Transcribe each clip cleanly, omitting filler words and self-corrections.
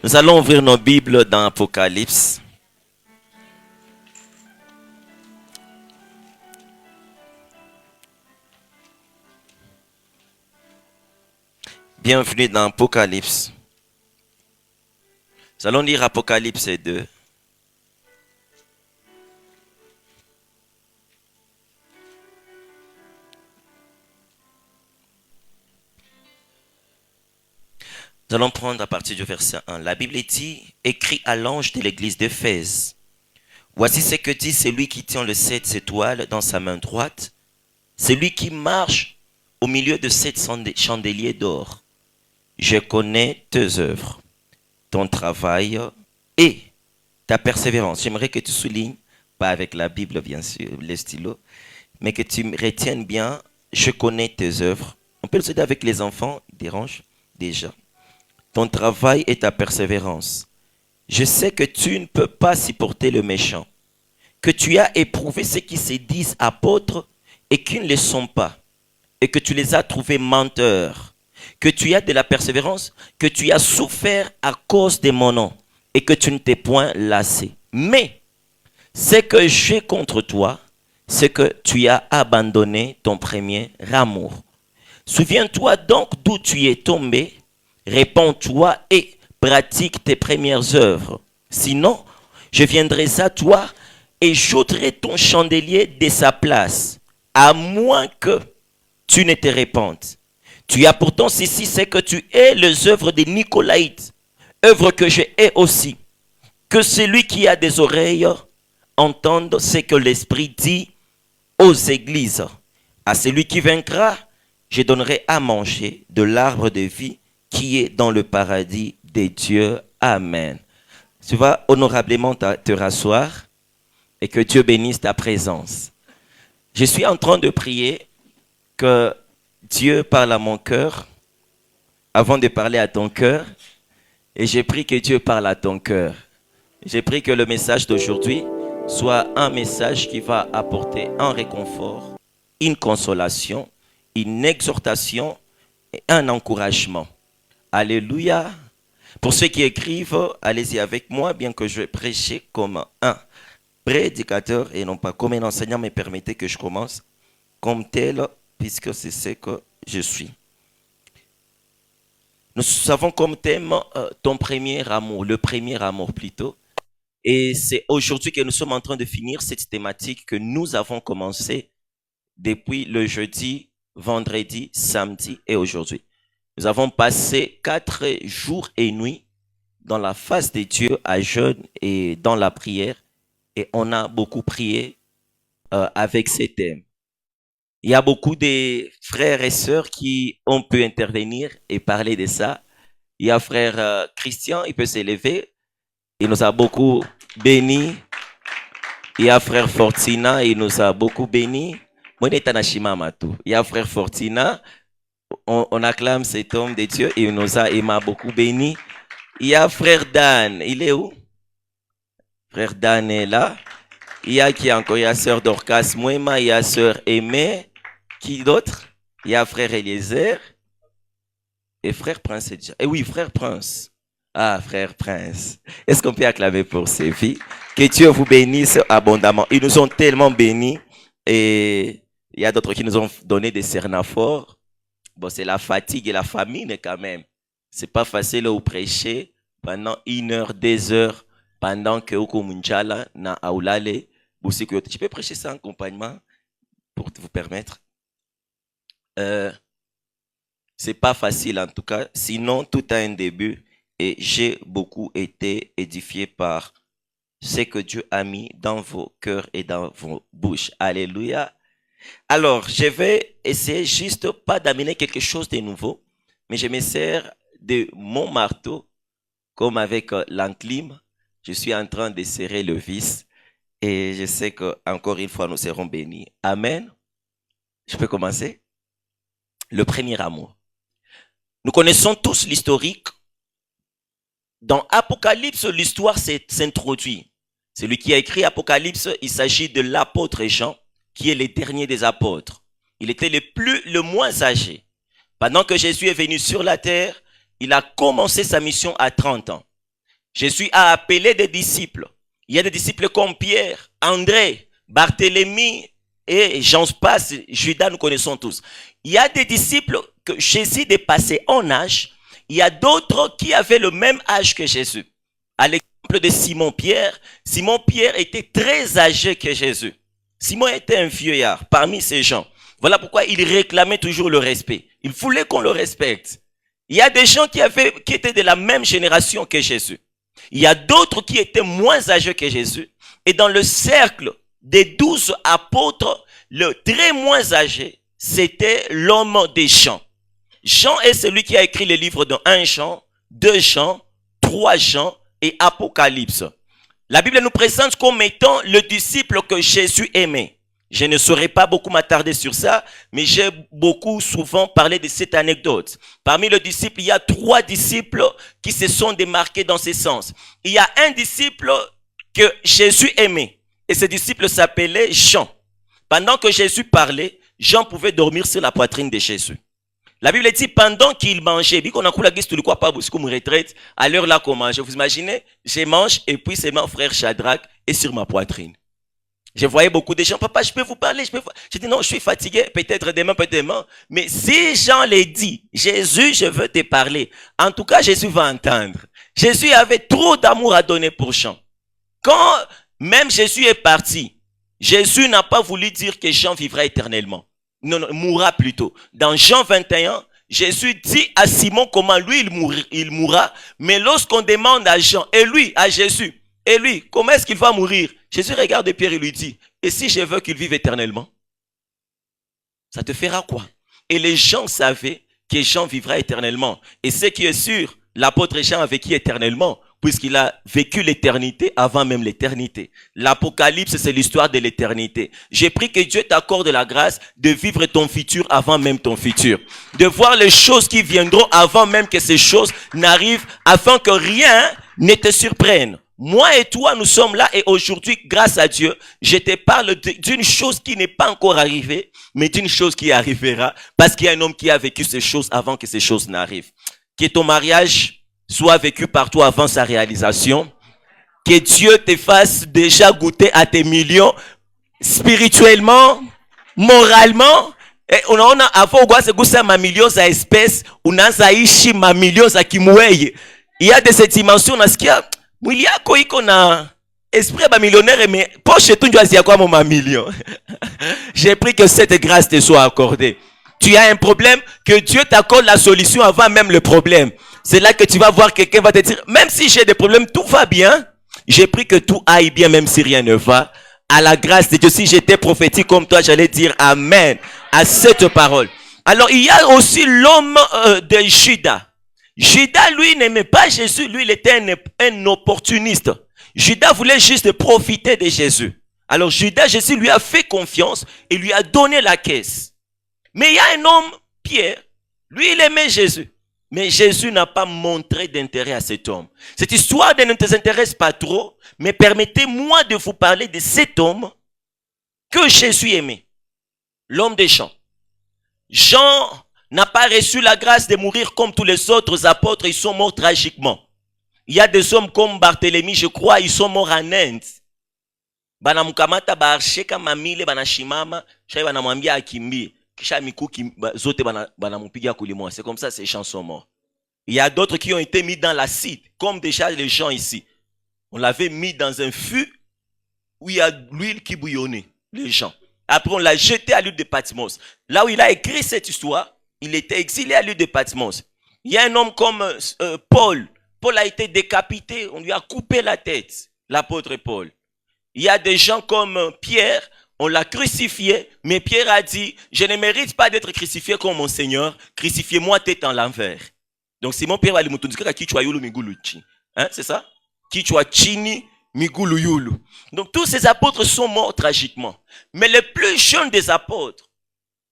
Nous allons ouvrir nos Bibles dans Apocalypse. Bienvenue dans Apocalypse. Nous allons lire Apocalypse 2. Nous allons prendre à partir du verset 1. La Bible dit, écrit à l'ange de l'église d'Éphèse. Voici ce que dit celui qui tient les 7 étoiles dans sa main droite, celui qui marche au milieu de 7 chandeliers d'or. Je connais tes œuvres, ton travail et ta persévérance. J'aimerais que tu soulignes, pas avec la Bible bien sûr, les stylos, mais que tu retiennes bien, je connais tes œuvres. On peut le dire avec les enfants, il dérange déjà. Ton travail et ta persévérance. Je sais que tu ne peux pas supporter le méchant, que tu as éprouvé ceux qui se disent apôtres et qui ne le sont pas, et que tu les as trouvés menteurs, que tu as de la persévérance, que tu as souffert à cause de mon nom, et que tu ne t'es point lassé. Mais ce que j'ai contre toi, c'est que tu as abandonné ton premier amour. Souviens-toi donc d'où tu es tombé, réponds-toi et pratique tes premières œuvres. Sinon, je viendrai à toi et j'ôterai ton chandelier de sa place, à moins que tu ne te répandes. Tu as pourtant ceci, c'est que tu hais les œuvres des Nicolaïtes, œuvres que je hais aussi. Que celui qui a des oreilles entende ce que l'Esprit dit aux églises. À celui qui vaincra, je donnerai à manger de l'arbre de vie qui est dans le paradis des dieux. Amen. Tu vas honorablement te rasseoir et que Dieu bénisse ta présence. Je suis en train de prier que Dieu parle à mon cœur avant de parler à ton cœur, et j'ai prié que Dieu parle à ton cœur. J'ai prié que le message d'aujourd'hui soit un message qui va apporter un réconfort, une consolation, une exhortation et un encouragement. Alléluia. Pour ceux qui écrivent, allez-y avec moi, bien que je vais prêcher comme un prédicateur et non pas comme un enseignant, mais permettez que je commence comme tel, puisque c'est ce que je suis. Nous avons comme thème ton premier amour, le premier amour plutôt. Et c'est aujourd'hui que nous sommes en train de finir cette thématique que nous avons commencé depuis le jeudi, vendredi, samedi et aujourd'hui. Nous avons passé 4 jours et nuits dans la face de Dieu à jeûne et dans la prière. Et on a beaucoup prié avec ces thèmes. Il y a beaucoup de frères et sœurs qui ont pu intervenir et parler de ça. Il y a frère Christian, il peut s'élever. Il nous a beaucoup bénis. Il y a frère Fortina, il nous a beaucoup bénis. Il y a frère Fortina. On acclame cet homme de Dieu et il m'a beaucoup béni. Il y a frère Dan, il est où? Frère Dan est là. Il y a qui encore? Il y a sœur Dorcas Mouema, il y a sœur Aimée. Qui d'autre? Il y a frère Eliezer et frère Prince. Et oui, frère Prince. Ah, frère Prince. Est-ce qu'on peut acclamer pour ces vies? Que Dieu vous bénisse abondamment. Ils nous ont tellement bénis et il y a d'autres qui nous ont donné des cernaforts. Bon, c'est la fatigue et la famine quand même. C'est pas facile de prêcher pendant 1 heure, 2 heures, pendant que Oko Munjala na Aulale. Tu peux prêcher ça en accompagnement pour vous permettre. C'est pas facile en tout cas. Sinon, tout a un début et j'ai beaucoup été édifié par ce que Dieu a mis dans vos cœurs et dans vos bouches. Alléluia. Alors, je vais essayer juste pas d'amener quelque chose de nouveau, mais je me sers de mon marteau, comme avec l'enclume. Je suis en train de serrer le vis et je sais qu'encore une fois, nous serons bénis. Amen. Je peux commencer? Le premier amour. Nous connaissons tous l'historique. Dans Apocalypse, l'histoire s'introduit. Celui qui a écrit Apocalypse, il s'agit de l'apôtre Jean, qui est le dernier des apôtres. Il était le moins âgé. Pendant que Jésus est venu sur la terre, il a commencé sa mission à 30 ans. Jésus a appelé des disciples. Il y a des disciples comme Pierre, André, Barthélemy et j'en passe, Judas, nous connaissons tous. Il y a des disciples que Jésus dépassait en âge. Il y a d'autres qui avaient le même âge que Jésus. À l'exemple de Simon-Pierre était très âgé que Jésus. Simon était un vieillard parmi ces gens. Voilà pourquoi il réclamait toujours le respect. Il voulait qu'on le respecte. Il y a des gens qui étaient de la même génération que Jésus. Il y a d'autres qui étaient moins âgés que Jésus. Et dans le cercle des 12 apôtres, le très moins âgé, c'était l'homme des Jean. Jean est celui qui a écrit les livres de 1 Jean, 2 Jean, 3 Jean et Apocalypse. La Bible nous présente comme étant le disciple que Jésus aimait. Je ne saurais pas beaucoup m'attarder sur ça, mais j'ai beaucoup souvent parlé de cette anecdote. Parmi les disciples, il y a 3 disciples qui se sont démarqués dans ce sens. Il y a un disciple que Jésus aimait, et ce disciple s'appelait Jean. Pendant que Jésus parlait, Jean pouvait dormir sur la poitrine de Jésus. La Bible dit, pendant qu'il mangeait, vu qu'on a la guise, tu ne crois pas, parce qu'on me retraite, à l'heure là qu'on mange. Vous imaginez, je mange, et puis c'est mon frère Shadrach est sur ma poitrine. Je voyais beaucoup de gens, papa, je peux vous parler, je dis non, je suis fatigué, peut-être demain, mais si Jean les dit, Jésus, je veux te parler, en tout cas, Jésus va entendre. Jésus avait trop d'amour à donner pour Jean. Quand même Jésus est parti, Jésus n'a pas voulu dire que Jean vivra éternellement. Non, mourra plutôt. Dans Jean 21, Jésus dit à Simon comment lui, il mourra, mais lorsqu'on demande à Jean, et lui, à Jésus, et lui, comment est-ce qu'il va mourir? Jésus regarde Pierre et lui dit, et si je veux qu'il vive éternellement? Ça te fera quoi? Et les gens savaient que Jean vivra éternellement. Et ce qui est sûr, l'apôtre Jean a vécu éternellement, puisqu'il a vécu l'éternité avant même l'éternité. L'Apocalypse, c'est l'histoire de l'éternité. J'ai pris que Dieu t'accorde la grâce de vivre ton futur avant même ton futur. De voir les choses qui viendront avant même que ces choses n'arrivent, afin que rien ne te surprenne. Moi et toi, nous sommes là et aujourd'hui, grâce à Dieu, je te parle d'une chose qui n'est pas encore arrivée, mais d'une chose qui arrivera, parce qu'il y a un homme qui a vécu ces choses avant que ces choses n'arrivent. Que ton mariage soit vécu par toi avant sa réalisation, que Dieu te fasse déjà goûter à tes millions, spirituellement, moralement. Et unaona avant ugwase gusa mamilioni za espèces, unaanza ishi mamilioni za kimweye. Il y a de cette dimension nasikia mwili yako iko na esprit ba millionnaire mais poche tu ndio azia kwa ma million. J'ai pris que cette grâce te soit accordée. Tu as un problème, que Dieu t'accorde la solution avant même le problème. C'est là que tu vas voir quelqu'un va te dire, même si j'ai des problèmes, tout va bien. J'ai pris que tout aille bien, même si rien ne va. À la grâce de Dieu, si j'étais prophétique comme toi, j'allais dire Amen à cette parole. Alors, il y a aussi l'homme de Judas. Judas, lui, n'aimait pas Jésus. Lui, il était un opportuniste. Judas voulait juste profiter de Jésus. Alors, Judas, Jésus lui a fait confiance et lui a donné la caisse. Mais il y a un homme, Pierre, lui, il aimait Jésus. Mais Jésus n'a pas montré d'intérêt à cet homme. Cette histoire ne nous intéresse pas trop, mais permettez-moi de vous parler de cet homme que Jésus aimait. L'homme des Jean. Jean n'a pas reçu la grâce de mourir comme tous les autres apôtres, ils sont morts tragiquement. Il y a des hommes comme Barthélemy, je crois, ils sont morts en Inde. Banamukamata barsheka mamile banashimama, shai banamwambia akimbie. C'est comme ça ces gens sont morts. Il y a d'autres qui ont été mis dans l'acide, comme déjà les gens ici. On l'avait mis dans un fût où il y a l'huile qui bouillonnait, les gens. Après, on l'a jeté à l'île de Patmos. Là où il a écrit cette histoire, il était exilé à l'île de Patmos. Il y a un homme comme Paul. Paul a été décapité, on lui a coupé la tête, l'apôtre Paul. Il y a des gens comme Pierre. On l'a crucifié, mais Pierre a dit, je ne mérite pas d'être crucifié comme mon Seigneur, crucifiez-moi tête en l'envers. Donc Simon Pierre va lui montrer kichwa yulu migulu chi. Hein, c'est ça? Kichwa chini migulu yulu. Donc tous ces apôtres sont morts tragiquement. Mais le plus jeune des apôtres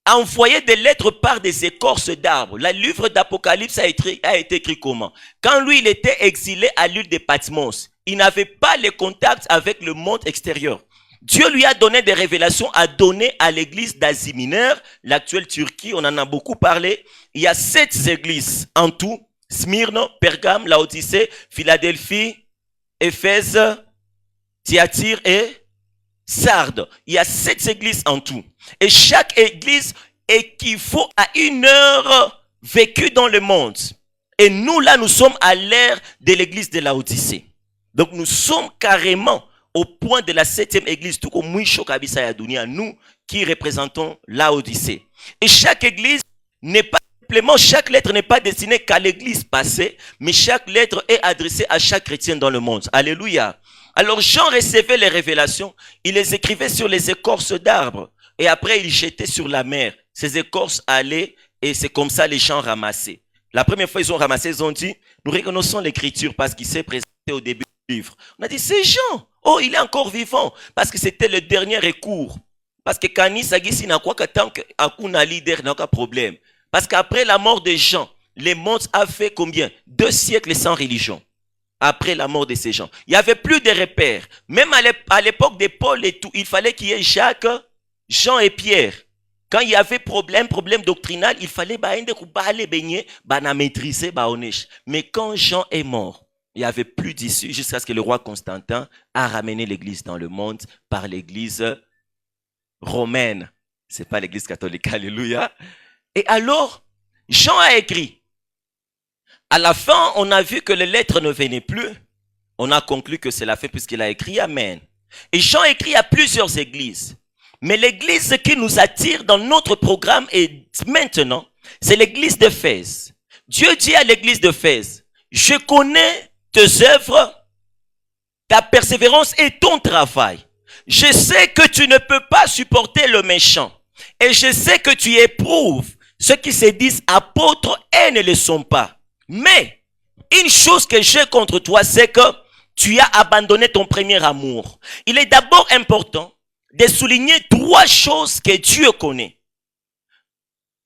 a envoyé des lettres par des écorces d'arbres. Le livre d'Apocalypse a été écrit comment? Quand lui, il était exilé à l'île de Patmos, il n'avait pas le contact avec le monde extérieur. Dieu lui a donné des révélations à donner à l'église d'Asie mineure, l'actuelle Turquie, on en a beaucoup parlé. Il y a 7 églises en tout, Smyrne, Pergame, Laodicée, Philadelphie, Éphèse, Thyatire et Sardes. Il y a 7 églises en tout. Et chaque église équivaut à une heure vécue dans le monde. Et nous, là, nous sommes à l'ère de l'église de Laodicée. Donc, nous sommes carrément au point de la 7e église, tout comme Mwisho Kabisa ya Dunia, nous qui représentons Laodicée. Et chaque église n'est pas simplement, chaque lettre n'est pas destinée qu'à l'église passée, mais chaque lettre est adressée à chaque chrétien dans le monde. Alléluia. Alors Jean recevait les révélations, il les écrivait sur les écorces d'arbres et après il jetait sur la mer. Ces écorces allaient et c'est comme ça les gens ramassaient. La première fois ils ont ramassé, ils ont dit, nous reconnaissons l'écriture parce qu'il s'est présenté au début du livre. On a dit, c'est Jean. Oh, il est encore vivant parce que c'était le dernier recours. Parce que Kani Sagisi n'a quoi que tant qu'un leader n'a aucun problème. Parce qu'après la mort de Jean, le monde a fait combien? 2 siècles sans religion. Après la mort de ces gens. Il n'y avait plus de repères. Même à l'époque de Paul et tout, il fallait qu'il y ait Jacques, Jean et Pierre. Quand il y avait problème doctrinal, il fallait maîtriser. Mais quand Jean est mort, il n'y avait plus d'issue jusqu'à ce que le roi Constantin a ramené l'église dans le monde par l'église romaine. C'est pas l'église catholique, alléluia. Et alors, Jean a écrit. À la fin, on a vu que les lettres ne venaient plus. On a conclu que c'est la fin puisqu'il a écrit Amen. Et Jean écrit à plusieurs églises. Mais l'église qui nous attire dans notre programme et maintenant, c'est l'église d'Éphèse. Dieu dit à l'église d'Éphèse, je connais tes œuvres, ta persévérance et ton travail. Je sais que tu ne peux pas supporter le méchant. Et je sais que tu éprouves ceux qui se disent apôtres et ne le sont pas. Mais, une chose que j'ai contre toi, c'est que tu as abandonné ton premier amour. Il est d'abord important de souligner 3 choses que Dieu connaît.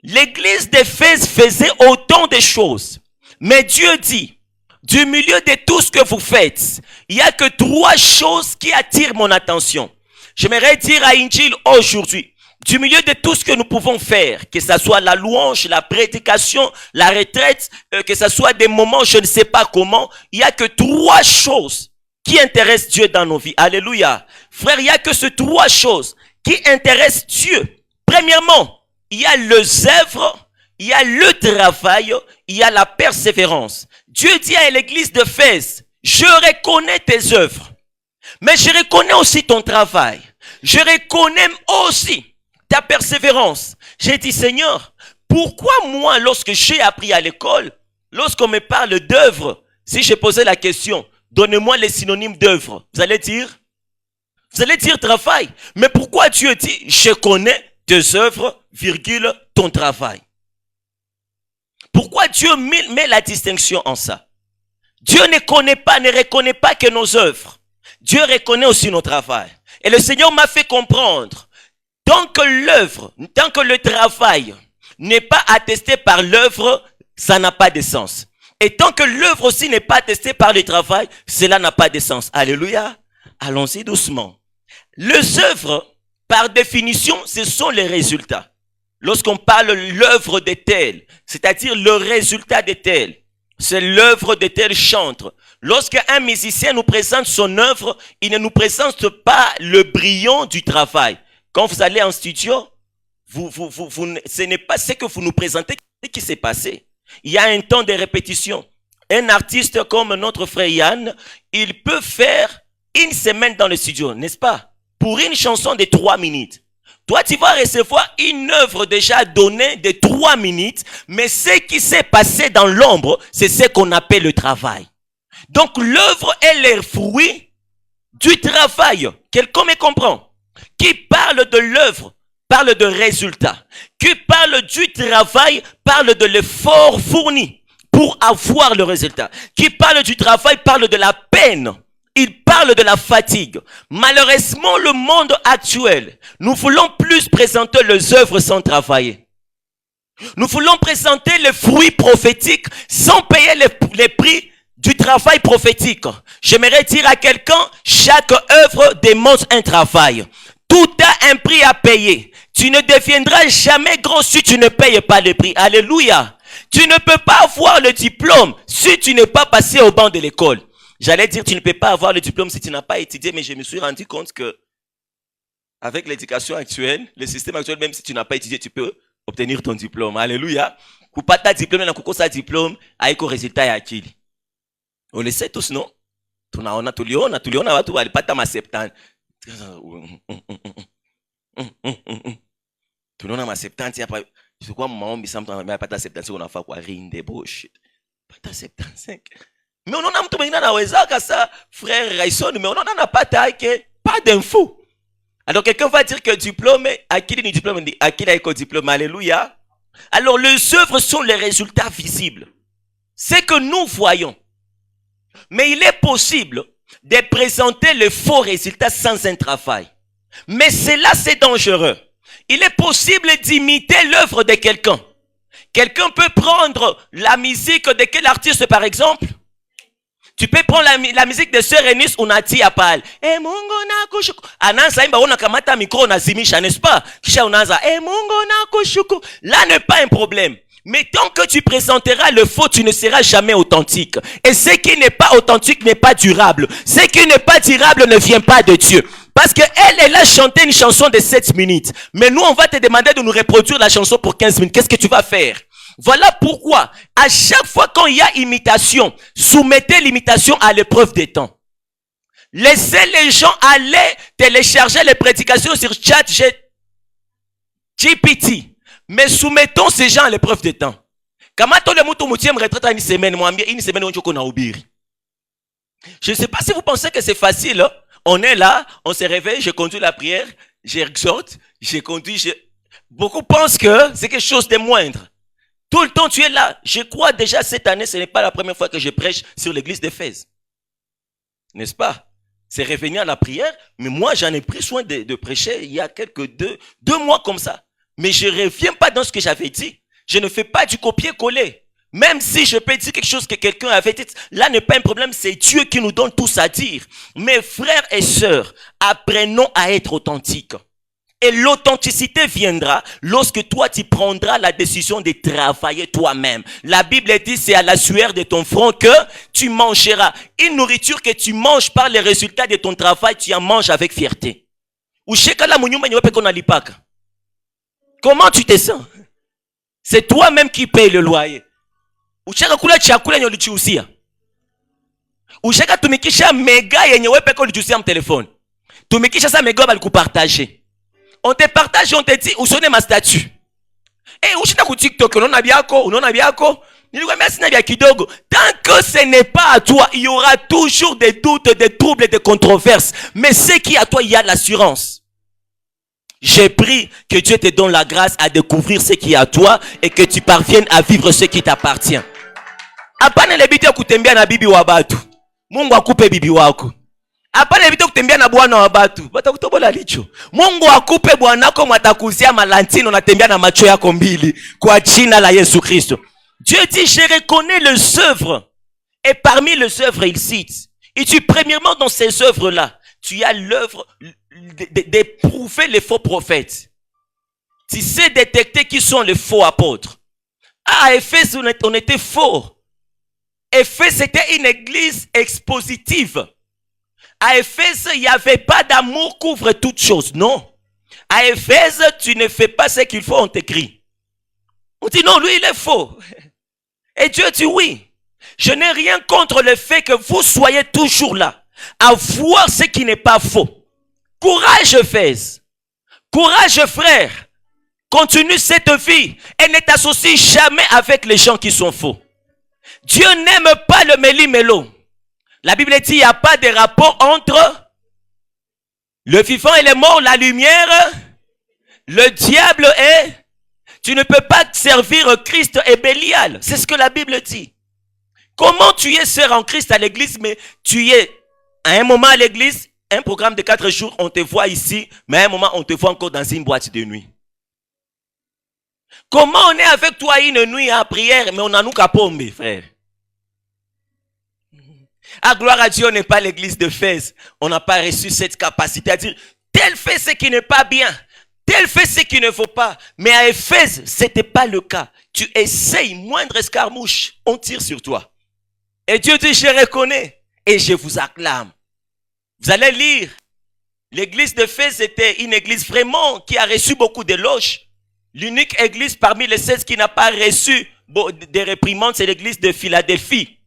L'église d'Éphèse faisait autant de choses. Mais Dieu dit, du milieu de tout ce que vous faites, il n'y a que 3 choses qui attirent mon attention. J'aimerais dire à Injil aujourd'hui, du milieu de tout ce que nous pouvons faire, que ce soit la louange, la prédication, la retraite, que ce soit des moments, je ne sais pas comment, il n'y a que 3 choses qui intéressent Dieu dans nos vies. Alléluia. Frère, il n'y a que ces 3 choses qui intéressent Dieu. Premièrement, il y a les œuvres, il y a le travail, il y a la persévérance. Dieu dit à l'église d'Éphèse, je reconnais tes œuvres, mais je reconnais aussi ton travail. Je reconnais aussi ta persévérance. J'ai dit, Seigneur, pourquoi moi, lorsque j'ai appris à l'école, lorsqu'on me parle d'œuvre, si j'ai posé la question, donnez-moi les synonymes d'œuvre, vous allez dire travail. Mais pourquoi Dieu dit, je connais tes œuvres, virgule, ton travail? Pourquoi Dieu met la distinction en ça? Dieu ne reconnaît pas que nos œuvres. Dieu reconnaît aussi nos travail. Et le Seigneur m'a fait comprendre, tant que le travail n'est pas attesté par l'œuvre, ça n'a pas de sens. Et tant que l'œuvre aussi n'est pas attestée par le travail, cela n'a pas de sens. Alléluia. Allons-y doucement. Les œuvres, par définition, ce sont les résultats. Lorsqu'on parle l'œuvre de tel, c'est-à-dire le résultat de tel, c'est l'œuvre de tel chantre. Lorsqu'un musicien nous présente son œuvre, il ne nous présente pas le brillant du travail. Quand vous allez en studio, ce n'est pas ce que vous nous présentez qui s'est passé. Il y a un temps de répétition. Un artiste comme notre frère Yann, il peut faire 1 semaine dans le studio, n'est-ce pas? Pour une chanson de 3 minutes. Toi, tu vas recevoir une œuvre déjà donnée de 3 minutes, mais ce qui s'est passé dans l'ombre, c'est ce qu'on appelle le travail. Donc, l'œuvre est le fruit du travail. Quelqu'un me comprend? Qui parle de l'œuvre, parle de résultat. Qui parle du travail, parle de l'effort fourni pour avoir le résultat. Qui parle du travail, parle de la peine. Il parle de la fatigue. Malheureusement, le monde actuel, nous voulons plus présenter les œuvres sans travailler. Nous voulons présenter les fruits prophétiques sans payer les prix du travail prophétique. J'aimerais dire à quelqu'un, chaque œuvre démontre un travail. Tout a un prix à payer. Tu ne deviendras jamais grand si tu ne payes pas le prix. Alléluia. Tu ne peux pas avoir le diplôme si tu n'es pas passé au banc de l'école. J'allais dire, tu ne peux pas avoir le diplôme si tu n'as pas étudié, mais je me suis rendu compte que avec l'éducation actuelle, le système actuel, même si tu n'as pas étudié, tu peux obtenir ton diplôme. Alléluia. Kupata diplôme na kukosa diplôme haiko résultat ya akili. On le sait tous, non? Tuliona watu walipata ma 70. Tunaona ma 70 hapa. Sikuwa maombi sa mtu amepata 70 unafaa kwa rinde bullshit. Pata 75. Mais unaona mtu mwingine anawezaka sa frère Raison, mais unaona anapata yake pas d'info. Alors quelqu'un va dire que diplôme, akili ni diplôme, akili haiko diplôme. Alléluia. Alors les œuvres sont les résultats visibles. C'est que nous voyons. Mais il est possible de présenter le faux résultat sans un travail. Mais cela, c'est dangereux. Il est possible d'imiter l'œuvre de quelqu'un. Quelqu'un peut prendre la musique de quel artiste, par exemple? Tu peux prendre la musique de Sœur Eunice ou Nati Apal. Eh Mungu nakushukuru. Ananza imba ona kamata micro nazimisha, n'est-ce pas? Kisha unaanza Mungu nakushukuru. Là n'est pas un problème. Mais tant que tu présenteras le faux, tu ne seras jamais authentique. Et ce qui n'est pas authentique n'est pas durable. Ce qui n'est pas durable ne vient pas de Dieu. Parce que elle a chanté une chanson de 7 minutes. Mais nous, on va te demander de nous reproduire la chanson pour 15 minutes. Qu'est-ce que tu vas faire? Voilà pourquoi, à chaque fois quand il y a imitation, soumettez l'imitation à l'épreuve des temps. Laissez les gens aller télécharger les prédications sur ChatGPT. Mais soumettons ces gens à l'épreuve des temps. Je ne sais pas si vous pensez que c'est facile. Hein? On est là, on se réveille, je conduis la prière, j'exhorte, je conduis. Beaucoup pensent que c'est quelque chose de moindre. Tout le temps tu es là. Je crois déjà cette année, ce n'est pas la première fois que je prêche sur l'église d'Éphèse. N'est-ce pas? C'est revenir à la prière, mais moi j'en ai pris soin de prêcher il y a quelques deux mois comme ça. Mais je ne reviens pas dans ce que j'avais dit. Je ne fais pas du copier-coller. Même si je peux dire quelque chose que quelqu'un avait dit, là n'est pas un problème, c'est Dieu qui nous donne tous à dire. Mes frères et sœurs, apprenons à être authentiques. Et l'authenticité viendra lorsque toi tu prendras la décision de travailler toi-même. La Bible dit c'est à la sueur de ton front que tu mangeras. Une nourriture que tu manges par les résultats de ton travail, tu en manges avec fierté. Comment tu te sens? C'est toi-même qui paye le loyer. Ushaka kula chakula yenye ulichiusia. Ushaka tumikisha mega yenye wewe peke ulichiusia mu telefone. Tumikisha sa mega balikupartager. On te partage, on te dit usone ma statut. Ushina ku TikTok unaona biako. Nilikwambia sina bia kidogo. Tant que ce n'est pas à toi, il y aura toujours des doutes, des troubles, des controverses. Mais ce qui est à toi, il y a l'assurance. J'ai pris que Dieu te donne la grâce à découvrir ce qui est à toi et que tu parviennes à vivre ce qui t'appartient. Hapana lebite kutembea na bibi wa batu. Mungu akupe bibi wako. Hapana lebite kutembea na bwana wa batu. Batakutobola licho. Mungu akupe bwanako mwatakuzia malantino unatembea na macho yako mbili kwa jina la Yesu Kristo. Dieu dit je reconnais les œuvres et parmi les œuvres il cite. Et tu premièrement dans ces œuvres-là, tu as l'œuvre d'éprouver les faux prophètes. Tu sais détecter qui sont les faux apôtres. À Éphèse, on était faux. Éphèse, c'était une église expositive. À Éphèse, il n'y avait pas d'amour couvre toutes choses. Non. À Éphèse, tu ne fais pas ce qu'il faut, on t'écrit. On dit non, lui, il est faux. Et Dieu dit oui. Je n'ai rien contre le fait que vous soyez toujours là, à voir ce qui n'est pas faux. Courage, Éphèse. Courage, frère. Continue cette vie et ne t'associe jamais avec les gens qui sont faux. Dieu n'aime pas le méli-mélo. La Bible dit il n'y a pas de rapport entre le vivant et le mort, la lumière, le diable et... Tu ne peux pas servir Christ et Bélial. C'est ce que la Bible dit. Comment tu es sœur en Christ à l'église, mais tu es à un moment à l'église, un programme de 4 jours, on te voit ici, mais à un moment, on te voit encore dans une boîte de nuit. Comment on est avec toi une nuit en prière, mais on a nous qu'à pombe, frère. Ah, gloire à Dieu, on n'est pas l'église d'Éphèse. On n'a pas reçu cette capacité à dire, tel fait ce qui n'est pas bien, tel fait ce qui ne faut pas. Mais à Éphèse, c'était pas le cas. Tu essayes, moindre escarmouche, on tire sur toi. Et Dieu dit, je reconnais. et je vous acclame. Vous allez lire. L'église d'Éphèse était une église vraiment qui a reçu beaucoup d'éloges. L'unique église parmi les 16 qui n'a pas reçu des réprimandes, c'est l'église de Philadelphie.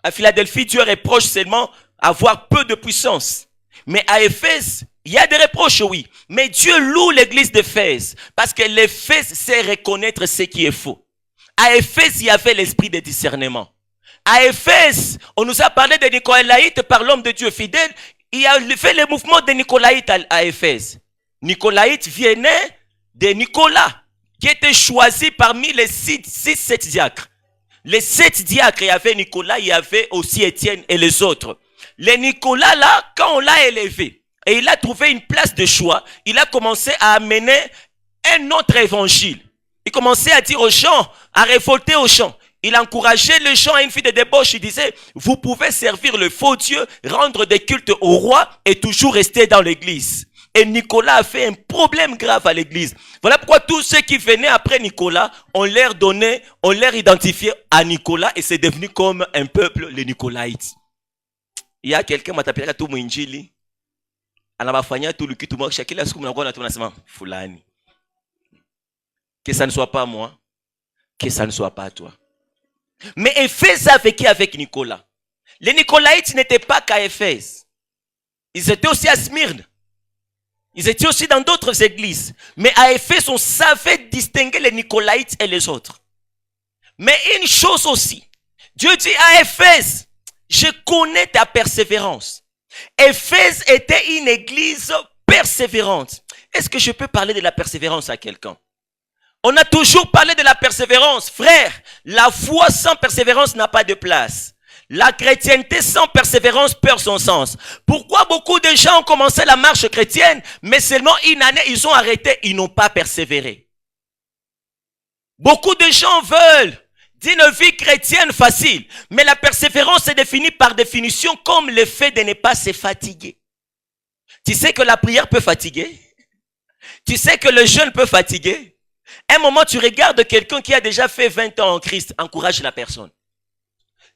À Philadelphie, Dieu reproche seulement avoir peu de puissance. Mais à Éphèse, il y a des reproches, oui. Mais Dieu loue l'église d'Éphèse parce que l'Éphèse sait reconnaître ce qui est faux. À Éphèse, il y avait l'esprit de discernement. À Éphèse, on nous a parlé de Nicolaïtes par l'homme de Dieu fidèle. Il a fait le mouvement de Nicolaïtes à Éphèse. Nicolaïtes venait de Nicolas, qui était choisi parmi les 7 diacres. Les 7 diacres, il y avait Nicolas, il y avait aussi Étienne et les autres. Les Nicolas, là, quand on l'a élevé, et il a trouvé une place de choix, il a commencé à amener un autre évangile. Il commençait à dire aux gens, à révolter aux gens. Il encourageait les gens à une vie de débauche. Il disait, vous pouvez servir le faux Dieu, rendre des cultes au roi et toujours rester dans l'église. Et Nicolas a fait un problème grave à l'église. Voilà pourquoi tous ceux qui venaient après Nicolas, on leur identifiait à Nicolas et c'est devenu comme un peuple, les Nicolaïtes. Il y a quelqu'un qui m'a appelé à tout Mwinjili. Anabafanya tout le kitu mwak chakila siku mnakuwa na tunasema fulani. Que ça ne soit pas moi, que ça ne soit pas toi. Mais Éphèse a vécu avec Nicolas. Les Nicolaïtes n'étaient pas qu'à Éphèse. Ils étaient aussi à Smyrne. Ils étaient aussi dans d'autres églises. Mais à Éphèse, on savait distinguer les Nicolaïtes et les autres. Mais une chose aussi. Dieu dit à Éphèse, je connais ta persévérance. Éphèse était une église persévérante. Est-ce que je peux parler de la persévérance à quelqu'un? On a toujours parlé de la persévérance. Frère, la foi sans persévérance n'a pas de place. La chrétienté sans persévérance perd son sens. Pourquoi beaucoup de gens ont commencé la marche chrétienne, mais seulement une année, ils ont arrêté, ils n'ont pas persévéré. Beaucoup de gens veulent d'une vie chrétienne facile, mais la persévérance est définie par définition comme le fait de ne pas se fatiguer. Tu sais que la prière peut fatiguer? Tu sais que le jeûne peut fatiguer? Un moment, tu regardes quelqu'un qui a déjà fait 20 ans en Christ, encourage la personne.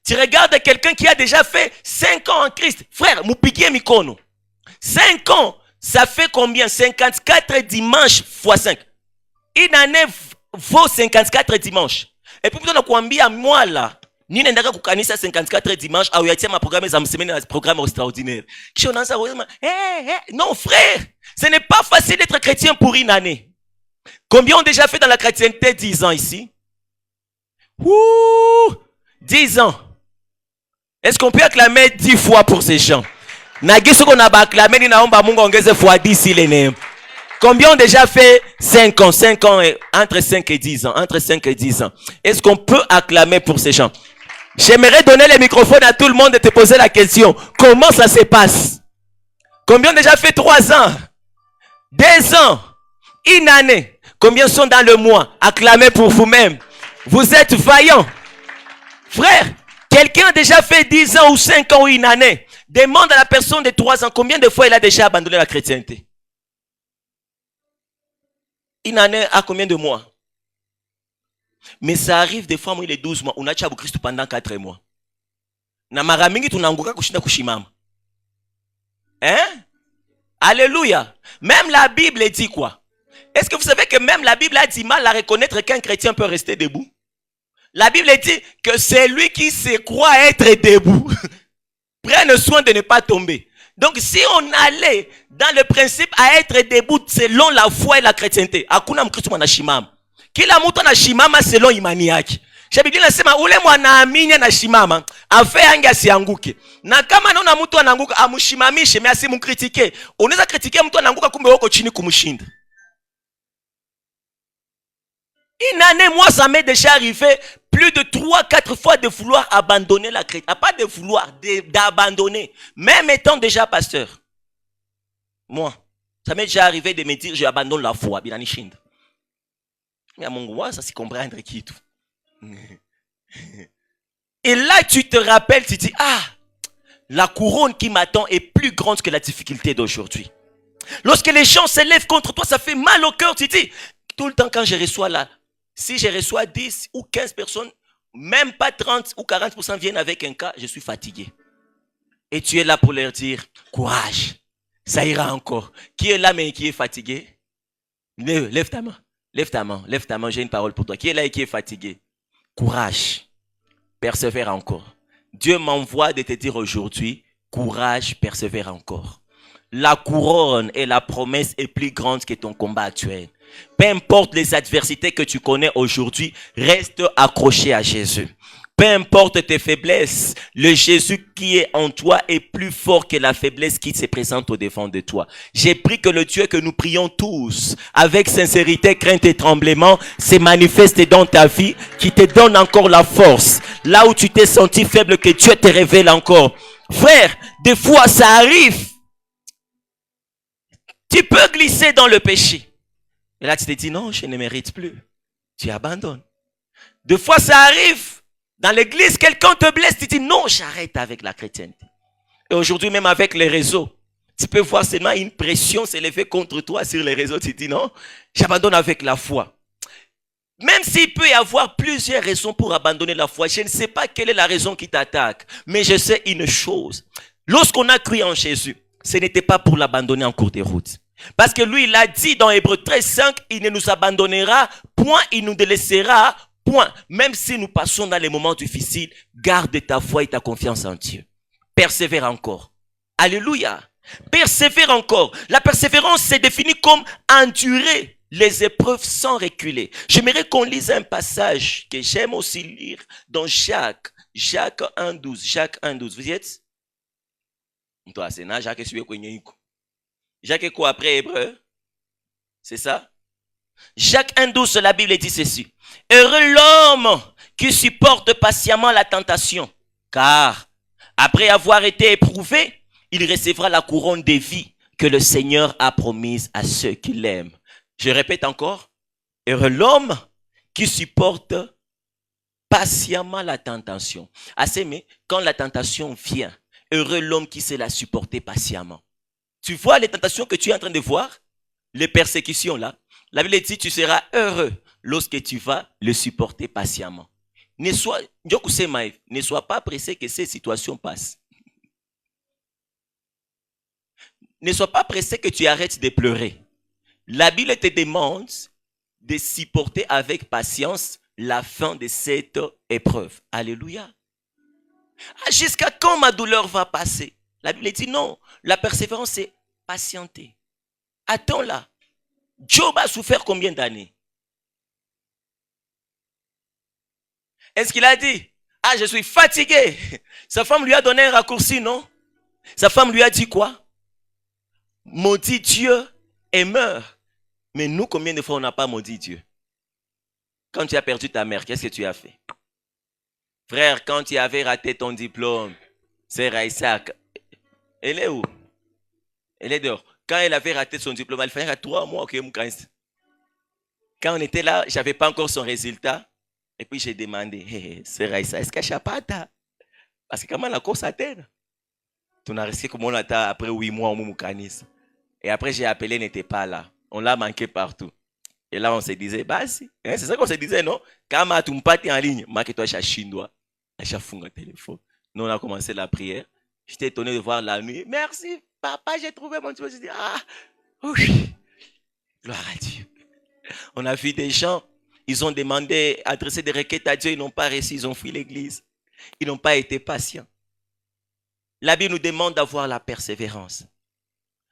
Tu regardes quelqu'un qui a déjà fait 5 ans en Christ. Frère, moupikie mikono. 5 ans, ça fait combien? 54 dimanches fois 5. Une année vaut 54 dimanches. Et puis, on a kuambia moi là, ni nendaka kukanisa 54 dimanches, au yatia ma programme za msemaine na programme extraordinaire. Kisha unaanza kusema, non frère, ce n'est pas facile d'être chrétien pour une année. Combien ont déjà fait dans la chrétienté 10 ans ici? 10 ans. Est-ce qu'on peut acclamer 10 fois pour ces gens? Nagiso qu'on a acclamé, ni naomba Mungu ongeze fois 10 il est. Combien ont déjà fait 5 ans? 5 ans, entre 5 et 10 ans. Entre 5 et 10 ans. Est-ce qu'on peut acclamer pour ces gens? J'aimerais donner le microphone à tout le monde et te poser la question. Comment ça se passe? Combien ont déjà fait 3 ans? 2 ans? Une année? Combien sont dans le mois? Acclamez pour vous-même. Vous êtes vaillants. Frère, quelqu'un a déjà fait 10 ans ou 5 ans ou une année. Demande à la personne de 3 ans combien de fois il a déjà abandonné la chrétienté. Une année à combien de mois? Mais ça arrive des fois, moi il est 12 mois. On a tchabu Christ pendant 4 mois. Na mara mingi tunanguka kushinda kushimama. Hein? Alléluia. Même la Bible dit quoi? Est-ce que vous savez que même la Bible a dit mal à reconnaître qu'un chrétien peut rester debout? La Bible dit que c'est lui qui se croit être debout. Prenne soin de ne pas tomber. Donc si on allait dans le principe à être debout selon la foi et la chrétienté, hakuna mkristo anashimama. Kila mtu anashimama selon imani yake. Biblia inasema ule mwanaamini anashimama, afe yange asianguke. Na kama naona mtu anaanguka, amshimamishe, mais asimkritike. Unaweza kritike mtu anaanguka kumbe wako chini kumshinda. Une année, moi, ça m'est déjà arrivé plus de 3-4 fois de vouloir abandonner la chrétienté. Pas de vouloir, d'abandonner. Même étant déjà pasteur. Moi, ça m'est déjà arrivé de me dire, j'abandonne la foi. Mais à mon goût, ça s'y comprendre qui tout. Et là, tu te rappelles, tu dis, la couronne qui m'attend est plus grande que la difficulté d'aujourd'hui. Lorsque les gens s'élèvent contre toi, ça fait mal au cœur, tu dis, tout le temps quand je reçois là, si je reçois 10 ou 15 personnes, même pas 30 ou 40% viennent avec un cas, je suis fatigué. Et tu es là pour leur dire, courage, ça ira encore. Qui est là mais qui est fatigué? Lève ta main, lève ta main, lève ta main, j'ai une parole pour toi. Qui est là et qui est fatigué? Courage, persévère encore. Dieu m'envoie de te dire aujourd'hui, courage, persévère encore. La couronne et la promesse est plus grande que ton combat actuel. Peu importe les adversités que tu connais aujourd'hui, reste accroché à Jésus. Peu importe tes faiblesses, le Jésus qui est en toi est plus fort que la faiblesse qui se présente au devant de toi. J'ai pris que le Dieu que nous prions tous, avec sincérité, crainte et tremblement, se manifeste dans ta vie, qui te donne encore la force. Là où tu t'es senti faible, que Dieu te révèle encore. Frère, des fois ça arrive. Tu peux glisser dans le péché. Et là tu te dis non, je ne mérite plus. Tu abandonnes. Des fois ça arrive. Dans l'église, quelqu'un te blesse, tu dis non, j'arrête avec la chrétienté. Et aujourd'hui, même avec les réseaux, tu peux voir seulement une pression s'élever contre toi sur les réseaux. Tu dis non, j'abandonne avec la foi. Même s'il peut y avoir plusieurs raisons pour abandonner la foi, je ne sais pas quelle est la raison qui t'attaque, mais je sais une chose. Lorsqu'on a cru en Jésus, ce n'était pas pour l'abandonner en cours de route. Parce que lui, il a dit dans Hébreux 13:5, il ne nous abandonnera point, il nous délaissera point. Même si nous passons dans les moments difficiles, garde ta foi et ta confiance en Dieu. Persévère encore. Alléluia. Persévère encore. La persévérance s'est définie comme endurer les épreuves sans reculer. J'aimerais qu'on lise un passage que j'aime aussi lire dans Jacques 1:12. Jacques 1:12. Vous y êtes? Toi, c'est là, Jacques est Jacques est quoi après Hébreu? C'est ça? Jacques 1:12, la Bible dit ceci. Heureux l'homme qui supporte patiemment la tentation, car après avoir été éprouvé, il recevra la couronne de vie que le Seigneur a promise à ceux qui l'aiment. Je répète encore. Heureux l'homme qui supporte patiemment la tentation. Assez, mais quand la tentation vient, heureux l'homme qui sait la supporter patiemment. Tu vois les tentations que tu es en train de voir? Les persécutions là. La Bible dit, tu seras heureux lorsque tu vas le supporter patiemment. Ne sois pas pressé que ces situations passent. Ne sois pas pressé que tu arrêtes de pleurer. La Bible te demande de supporter avec patience la fin de cette épreuve. Alléluia. Jusqu'à quand ma douleur va passer? La Bible dit non. La persévérance, c'est patienter. Attends-la. Job a souffert combien d'années? Est-ce qu'il a dit, ah, je suis fatigué? Sa femme lui a donné un raccourci, non? Sa femme lui a dit quoi? Maudit Dieu et meurt. Mais nous, combien de fois on n'a pas maudit Dieu? Quand tu as perdu ta mère, qu'est-ce que tu as fait? Frère, quand tu avais raté ton diplôme, c'est Raïssa. Elle est où? Elle est dehors. Quand elle avait raté son diplôme, elle fallait 3 mois. Quand on était là, je n'avais pas encore son résultat. Et puis j'ai demandé, hey, c'est Raïssa, est-ce qu'elle chapata? Parce que comment la course à terre? Tu n'as resté comme on attend après 8 mois au Moumoukanis. Et après j'ai appelé, elle n'était pas là. On l'a manqué partout. Et là on se disait, bah si. C'est ça qu'on se disait, non? Quand tu m'as en ligne, marque-toi chez Chinois. J'ai fou un téléphone. Nous on a commencé la prière. J'étais étonné de voir la nuit. Merci, papa, j'ai trouvé mon Dieu. Je dis, ah, oui. Gloire à Dieu. On a vu des gens, ils ont demandé, adressé des requêtes à Dieu, ils n'ont pas réussi, ils ont fui l'église. Ils n'ont pas été patients. La Bible nous demande d'avoir la persévérance.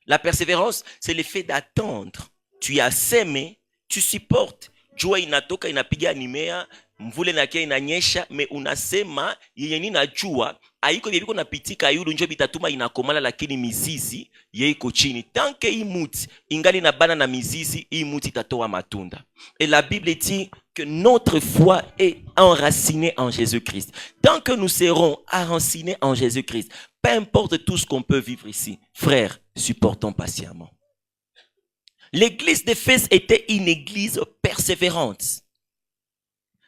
La persévérance, c'est le fait d'attendre. Tu as semé, tu supportes. Jua inatoka inapiga nimea, mvule nakia inanyesha, me unasema yenye najua haiko yeliko napitika yulu njo bitatuma inakomala, lakini mizizi yeiko chini. Tanke hii muti ingali na bana na mizizi, hii muti itatoa matunda. Et la Bible dit que notre foi est enracinée en Jésus-Christ. Tant que nous serons enracinés en Jésus-Christ, peu importe tout ce qu'on peut vivre ici, frères, supportons patiemment. L'église d'Éphèse était une église persévérante.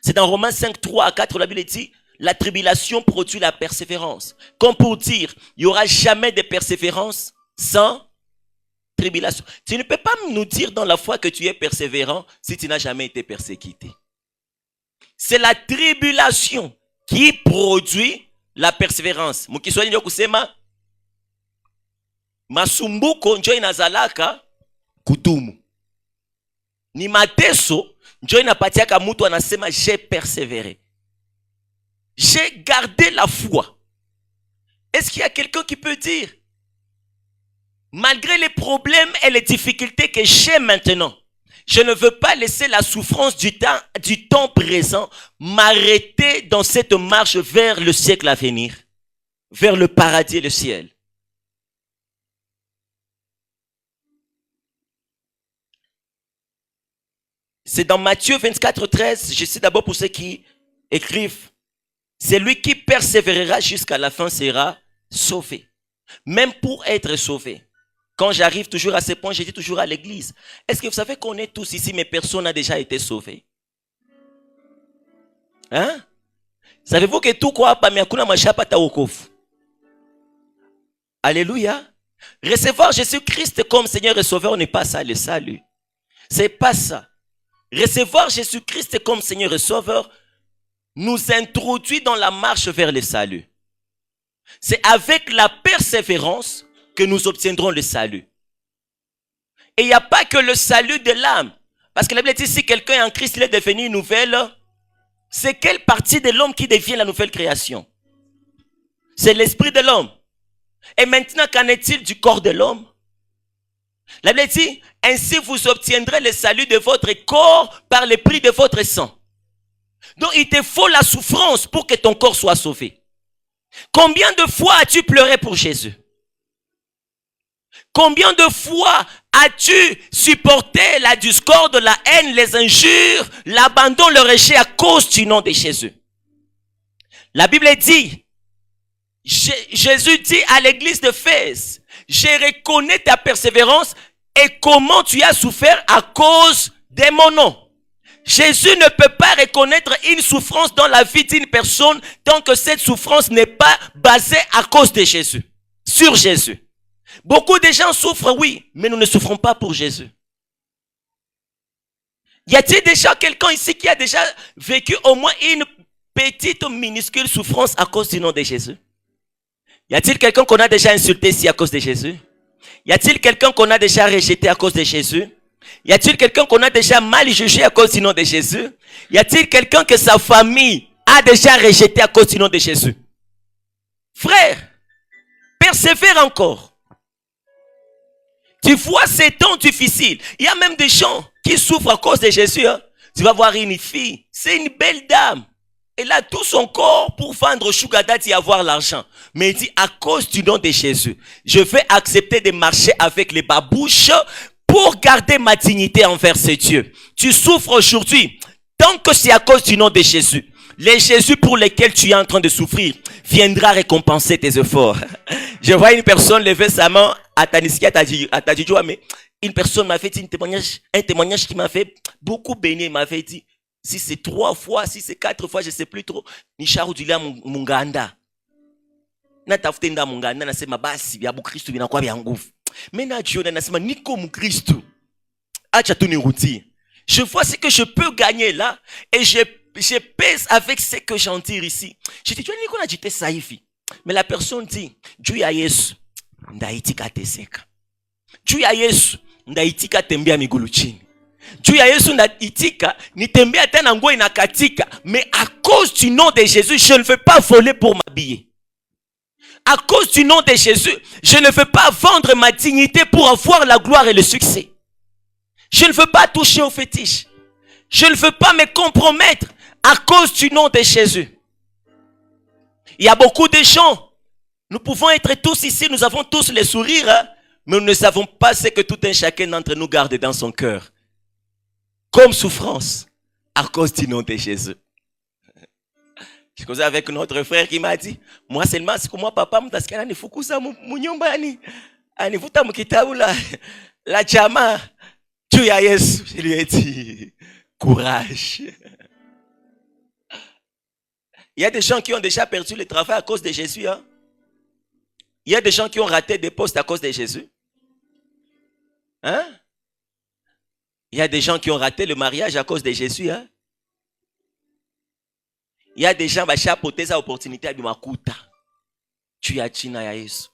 C'est dans Romains 5, 3 à 4, la Bible dit, la tribulation produit la persévérance. Comme pour dire, il n'y aura jamais de persévérance sans tribulation. Tu ne peux pas nous dire dans la foi que tu es persévérant si tu n'as jamais été persécuté. C'est la tribulation qui produit la persévérance. Mukiswahili ndio kusema Masumbuko njo inazalaka kudumu. Ni mateso njo inapatiaka mtu anasema j'ai persévéré. J'ai gardé la foi. Est-ce qu'il y a quelqu'un qui peut dire, malgré les problèmes et les difficultés que j'ai maintenant, je ne veux pas laisser la souffrance du temps présent m'arrêter dans cette marche vers le siècle à venir, vers le paradis et le ciel. C'est dans Matthieu 24, 13, je cite d'abord pour ceux qui écrivent, celui qui persévérera jusqu'à la fin sera sauvé. Même pour être sauvé. Quand j'arrive toujours à ce point, je dis toujours à l'église, est-ce que vous savez qu'on est tous ici, mais personne n'a déjà été sauvé? Hein? Savez-vous que tout quoi pas miakuna machapa ta wokovu? Alléluia. Recevoir Jésus-Christ comme Seigneur et Sauveur n'est pas ça le salut. C'est pas ça. Recevoir Jésus-Christ comme Seigneur et Sauveur nous introduit dans la marche vers le salut. C'est avec la persévérance que nous obtiendrons le salut. Et il n'y a pas que le salut de l'âme. Parce que la Bible dit, si quelqu'un est en Christ, il est devenu une nouvelle. C'est quelle partie de l'homme qui devient la nouvelle création? C'est l'esprit de l'homme. Et maintenant, qu'en est-il du corps de l'homme? La Bible dit, ainsi vous obtiendrez le salut de votre corps par le prix de votre sang. Donc il te faut la souffrance pour que ton corps soit sauvé. Combien de fois as-tu pleuré pour Jésus? Combien de fois as-tu supporté la discorde, la haine, les injures, l'abandon, le rejet à cause du nom de Jésus? La Bible dit, Jésus dit à l'église d'Éphèse, je reconnais ta persévérance et comment tu as souffert à cause de mon nom. Jésus ne peut pas reconnaître une souffrance dans la vie d'une personne tant que cette souffrance n'est pas basée à cause de Jésus, sur Jésus. Beaucoup de gens souffrent, oui, mais nous ne souffrons pas pour Jésus. Y a-t-il déjà quelqu'un ici qui a déjà vécu au moins une petite minuscule souffrance à cause du nom de Jésus? Y a-t-il quelqu'un qu'on a déjà insulté ici à cause de Jésus? Y a-t-il quelqu'un qu'on a déjà rejeté à cause de Jésus? Y a-t-il quelqu'un qu'on a déjà mal jugé à cause du nom de Jésus? Y a-t-il quelqu'un que sa famille a déjà rejeté à cause du nom de Jésus? Frère, persévère encore. Tu vois ces temps difficiles. Il y a même des gens qui souffrent à cause de Jésus. Hein. Tu vas voir une fille, c'est une belle dame. Elle a tout son corps pour vendre au sugar daddy et avoir l'argent. Mais il dit, à cause du nom de Jésus, je vais accepter de marcher avec les babouches pour garder ma dignité envers ce Dieu. Tu souffres aujourd'hui, tant que c'est à cause du nom de Jésus. Les Jésus pour lesquels tu es en train de souffrir viendra récompenser tes efforts. Je vois une personne lever sa main à Taniski, à Tadjidjoua, mais une personne m'a fait un témoignage qui m'a fait beaucoup bénir. Il m'avait dit, si c'est 3 fois, si c'est 4 fois, je ne sais plus trop, Nisharu Dila Munganda. Natafutenda Munganda, nasema basi, ya Bukristu binakuwa bya nguvu. Mais najiona nasema niko Mukristu. Acha tu nirutie. Je vois ce que je peux gagner là et je pèse avec ce que j'en tire ici. Je dis, tu vois, niko najite ça hivi. Mais la personne dit, juu ya Yesu, ndaitika teseka. Juu ya Yesu, ndaitika tembea migulu chini. Juu ya Yesu ndaitika, nitembea tena nguo inakatika. Mais à cause du nom de Jésus, je ne veux pas voler pour m'habiller. À cause du nom de Jésus, je ne veux pas vendre ma dignité pour avoir la gloire et le succès. Je ne veux pas toucher aux fétiches. Je ne veux pas me compromettre à cause du nom de Jésus. Il y a beaucoup de gens. Nous pouvons être tous ici, nous avons tous les sourires, hein, mais nous ne savons pas ce que tout un chacun d'entre nous garde dans son cœur. Comme souffrance, à cause du nom de Jésus. Je causais avec notre frère qui m'a dit, moi seulement, c'est que moi, papa, m'taskana ni fukusa munyumbani, anivuta mkitabu la chama, tu ya Yesu. Je lui ai dit, courage. Il y a des gens qui ont déjà perdu le travail à cause de Jésus. Hein? Il y a des gens qui ont raté des postes à cause de Jésus. Hein? Il y a des gens qui ont raté le mariage à cause de Jésus. Hein? Il y a des gens qui ont chapeauté cette opportunité à Bimakuta. Tu as China ya Yesu.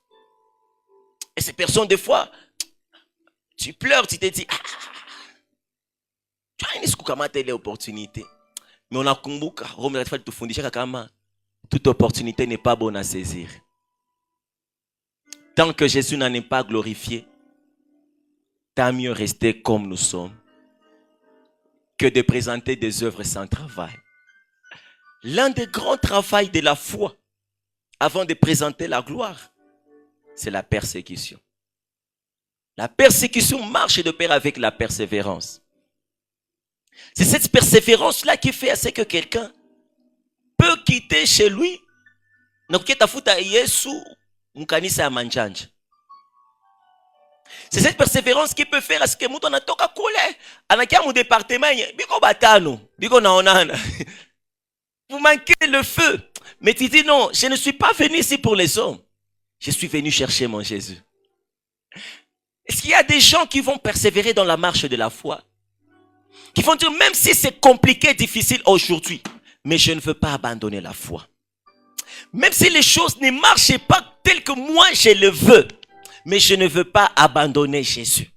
Et ces personnes, des fois, tu pleures, tu te dis, ah, tu as une escoukamate l'opportunité. Mais on a kumbuka, Rome la te fundisha kama, toute opportunité n'est pas bonne à saisir. Tant que Jésus n'en est pas glorifié, tant mieux rester comme nous sommes que de présenter des œuvres sans travail. L'un des grands travaux de la foi, avant de présenter la gloire, c'est la persécution. La persécution marche de pair avec la persévérance. C'est cette persévérance-là qui fait à ce que quelqu'un peut quitter chez lui na kutafuta Yesu mkanisa ya manjanja. C'est cette persévérance qui peut faire à ce que mtu anatoka kule anakia mu département biko batano biko naonana. Vous manquez le feu. Mais tu dis non, je ne suis pas venu ici pour les hommes. Je suis venu chercher mon Jésus. Est-ce qu'il y a des gens qui vont persévérer dans la marche de la foi? Qui vont dire, même si c'est compliqué, difficile aujourd'hui, mais je ne veux pas abandonner la foi. Même si les choses ne marchent pas telles que moi je le veux, mais je ne veux pas abandonner Jésus.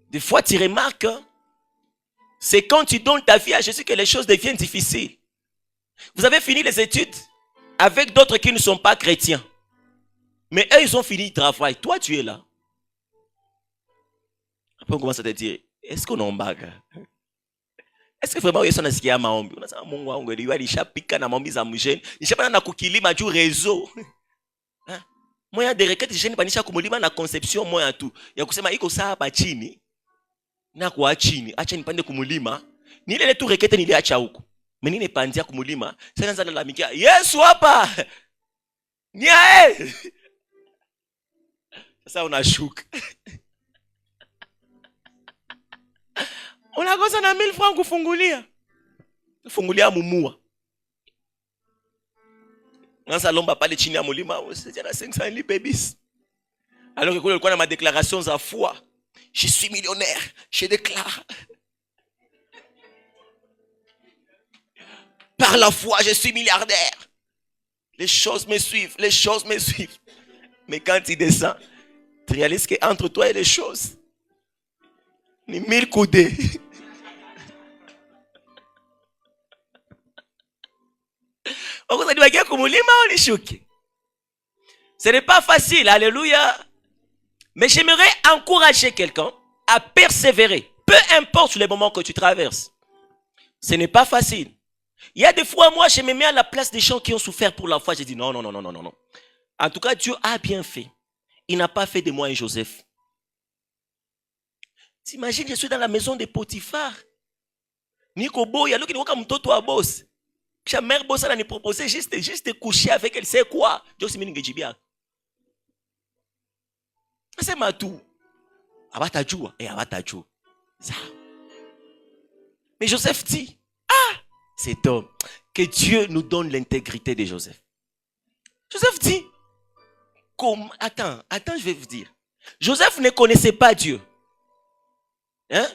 Des fois, tu remarques, c'est quand tu donnes ta vie à Jésus que les choses deviennent difficiles. Vous avez fini les études avec d'autres qui ne sont pas chrétiens. Mais eux, ils ont fini le travail. Toi, tu es là. Après, on commence à te dire, est-ce qu'on en bague? Est-ce que vraiment, il y a ce qu'il y a maombi? On a ça, mon wango, il y a des chapika na maombi za mujeni. Il y a pas na kukilima du réseau. Moi, il y a des requêtes, je n'ai pas ni kumulima na conception, moi, en tout. Il y a kusema, iko saa pa chini. Na kwa chini. Acha nipande kumulima. Ni ile tu requête ni ile acha huko. Mais ni nepandia kumulima. Sasa nzana la mikia. Yesu hapa. Ni ae. Sasa unashuka. Unakosa na 1000 francs kufungulia. Kufungulia mumua. Nasa lomba pale chini ya mulima, c'est na 500 libre bis. Alors que kulikuwa na ma déclarations za foi. Je suis millionnaire, je déclare. Par la foi, je suis milliardaire. Les choses me suivent, les choses me suivent. Mais quand tu descends, tu réalises qu'entre toi et les choses, ni 1000 coudées. Ce n'est pas facile, alléluia. Mais j'aimerais encourager quelqu'un à persévérer, peu importe les moments que tu traverses. Ce n'est pas facile. Il y a des fois, moi, je me mets à la place des gens qui ont souffert pour la foi. Je dis non, non, non, non, non, non. En tout cas, Dieu a bien fait. Il n'a pas fait de moi un Joseph. T'imagines, je suis dans la maison de Potiphar. Niko boy, alors qu'il n'y a pas mtoto à boss. Sa mère boss a proposé juste de coucher avec elle. C'est quoi? Dieu s'est mis n'gejibia. C'est ma tout. Abatajou et abatajou. Ça. Mais Joseph dit, ah, cet homme, que Dieu nous donne l'intégrité de Joseph. Joseph dit, comme, attends, je vais vous dire. Joseph ne connaissait pas Dieu. Hein?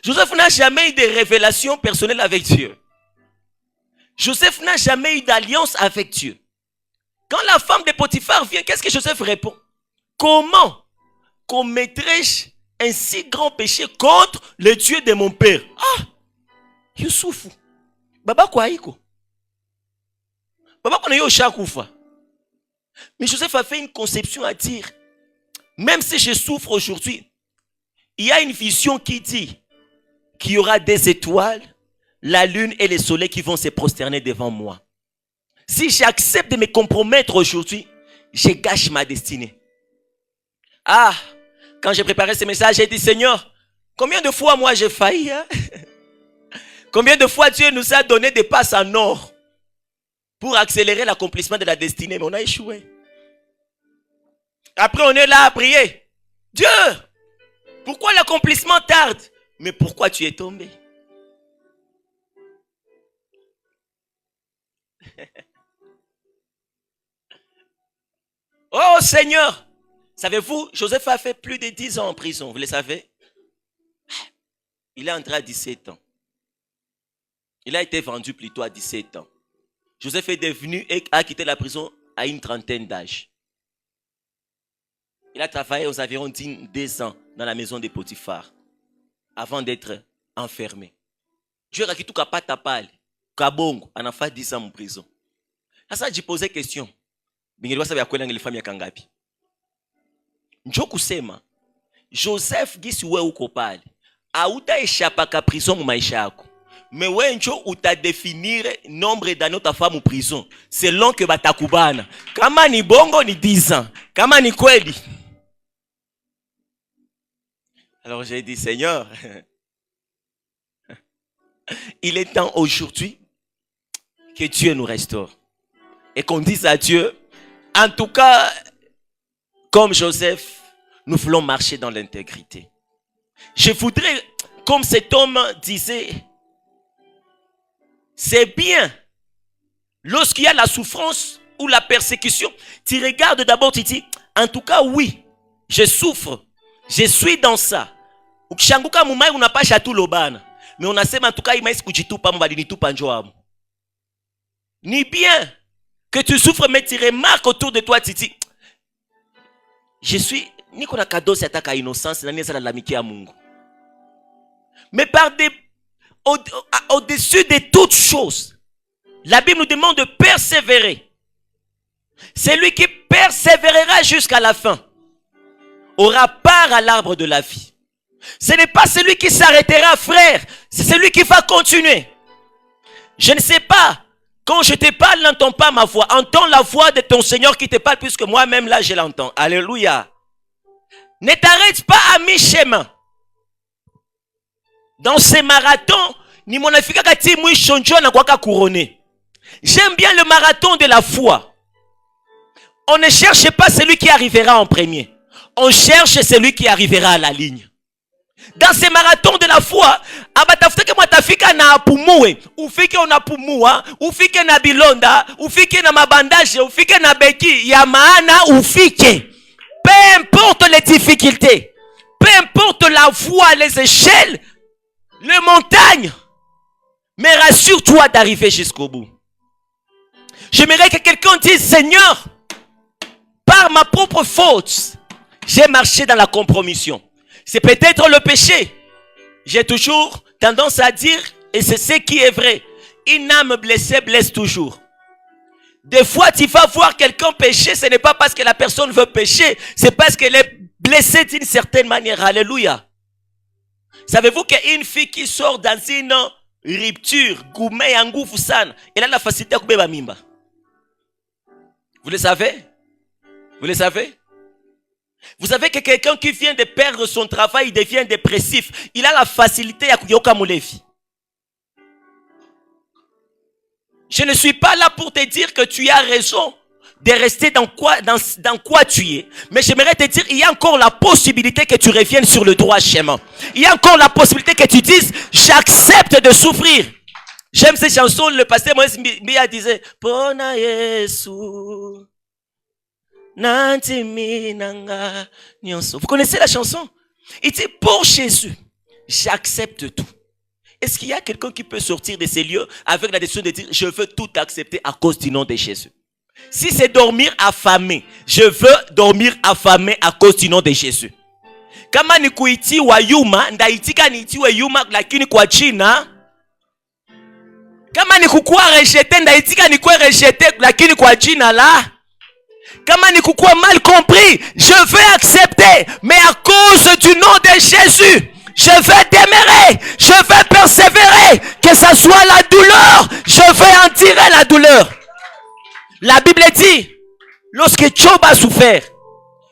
Joseph n'a jamais eu de révélation personnelle avec Dieu. Joseph n'a jamais eu d'alliance avec Dieu. Quand la femme de Potiphar vient, qu'est-ce que Joseph répond? Comment commettrais-je un si grand péché contre le Dieu de mon père? Ah! Youssoufou. Baba kwa iko. Baba kwa yo shakufa. Mais Joseph a fait une conception à dire, même si je souffre aujourd'hui, il y a une vision qui dit qu'il y aura des étoiles, la lune et le soleil qui vont se prosterner devant moi. Si j'accepte de me compromettre aujourd'hui, je gâche ma destinée. Ah, quand j'ai préparé ce message, j'ai dit, Seigneur, combien de fois moi j'ai failli? Hein? Combien de fois Dieu nous a donné des passes en or pour accélérer l'accomplissement de la destinée, mais on a échoué. Après, on est là à prier. Dieu, pourquoi l'accomplissement tarde? Mais pourquoi tu es tombé? Oh Seigneur! Savez-vous, Joseph a fait plus de 10 ans en prison, vous le savez? Il est entré à 17 ans. Il a été vendu plutôt à 17 ans. Joseph est devenu et a quitté la prison à une trentaine d'âge. Il a travaillé aux environs 2 ans dans la maison de Potiphar avant d'être enfermé. Dieu a dit tout kapata pale. Kabongo, on a fait 10 ans en prison. Ça, j'ai posé question. Bingeli wasabi ya kwenda ngelifamia kangapi? Njoo kusema Joseph gisi wewe uko pale. Hautaeshapa ka prison mu maisha yako. Mais wewe njoo utadefinir nombre d'années ta femme en prison selon que batakubana. Kama ni bongo ni 10 ans. Kama ni kweli. Alors j'ai dit Seigneur, il est temps aujourd'hui que Dieu nous restaure. Et qu'on dise à Dieu, en tout cas, comme Joseph, nous voulons marcher dans l'intégrité. Je voudrais, comme cet homme disait, c'est bien, lorsqu'il y a la souffrance ou la persécution, tu regardes d'abord, tu dis, en tout cas, oui, je souffre, je suis dans ça. Ukishanguka mumai unapasha tu lobana. Mais on a sema en tout cas, il m'a dit kujitupa mbali nitupa njoamu. Ni bien que tu souffres, mais tu remarques autour de toi, tu dis, je suis, ni qu'on a cadeau cette attaque à innocence, ni ça l'amitié à Mungu. Mais au-dessus de toutes choses, la Bible nous demande de persévérer. Celui qui persévérera jusqu'à la fin aura part à l'arbre de la vie. Ce n'est pas celui qui s'arrêtera, frère. C'est celui qui va continuer. Je ne sais pas. Quand je te parle, n'entends pas ma voix. Entends la voix de ton Seigneur qui te parle, puisque moi-même là, je l'entends. Alléluia. Ne t'arrête pas à mi-chemin. Dans ces marathons, ni mon afika kati mui shonjo na kwaka couronné. J'aime bien le marathon de la foi. On ne cherche pas celui qui arrivera en premier. On cherche celui qui arrivera à la ligne. Dans ces marathons de la foi, abatafuta kama tafika na apumue, ufike unapumua, ufike na bilonda, ufike na mabandaje, ufike na beki, ya maana ufike. Peu importe les difficultés, peu importe la voie, les échelles, les montagnes, mais rassure-toi d'arriver jusqu'au bout. J'aimerais que quelqu'un dise, Seigneur, par ma propre faute, j'ai marché dans la compromission. C'est peut-être le péché. J'ai toujours tendance à dire, et c'est ce qui est vrai, une âme blessée blesse toujours. Des fois, tu vas voir quelqu'un pécher, ce n'est pas parce que la personne veut pécher, c'est parce qu'elle est blessée d'une certaine manière. Alléluia. Savez-vous qu'une fille qui sort dans une rupture, goumé angoufu sana, elle a la facilité à couper ma mimba. Vous le savez? Vous le savez? Vous savez que quelqu'un qui vient de perdre son travail, il devient dépressif. Il a la facilité à kuyoka mulevi. Je ne suis pas là pour te dire que tu as raison de rester dans quoi tu es. Mais j'aimerais te dire, il y a encore la possibilité que tu reviennes sur le droit chemin. Il y a encore la possibilité que tu dises, j'accepte de souffrir. J'aime ces chansons, le pasteur Moïse Mbia disait, Pona Yesu. Vous connaissez la chanson? Il dit, pour Jésus, j'accepte tout. Est-ce qu'il y a quelqu'un qui peut sortir de ces lieux avec la décision de dire, je veux tout accepter à cause du nom de Jésus? Si c'est dormir affamé, je veux dormir affamé à cause du nom de Jésus. Kama ni kuiti wa yuma, ndaitika ni iti wa yuma lakini kwa jina. Kama ni kukua rejeté, ndaitika ni kwa rejeté lakini kwa jina la. Comment ni kukua mal compris, je vais accepter, mais à cause du nom de Jésus, je vais demeurer, je vais persévérer, que ça soit la douleur, je vais en tirer la douleur. La Bible dit, lorsque Job a souffert,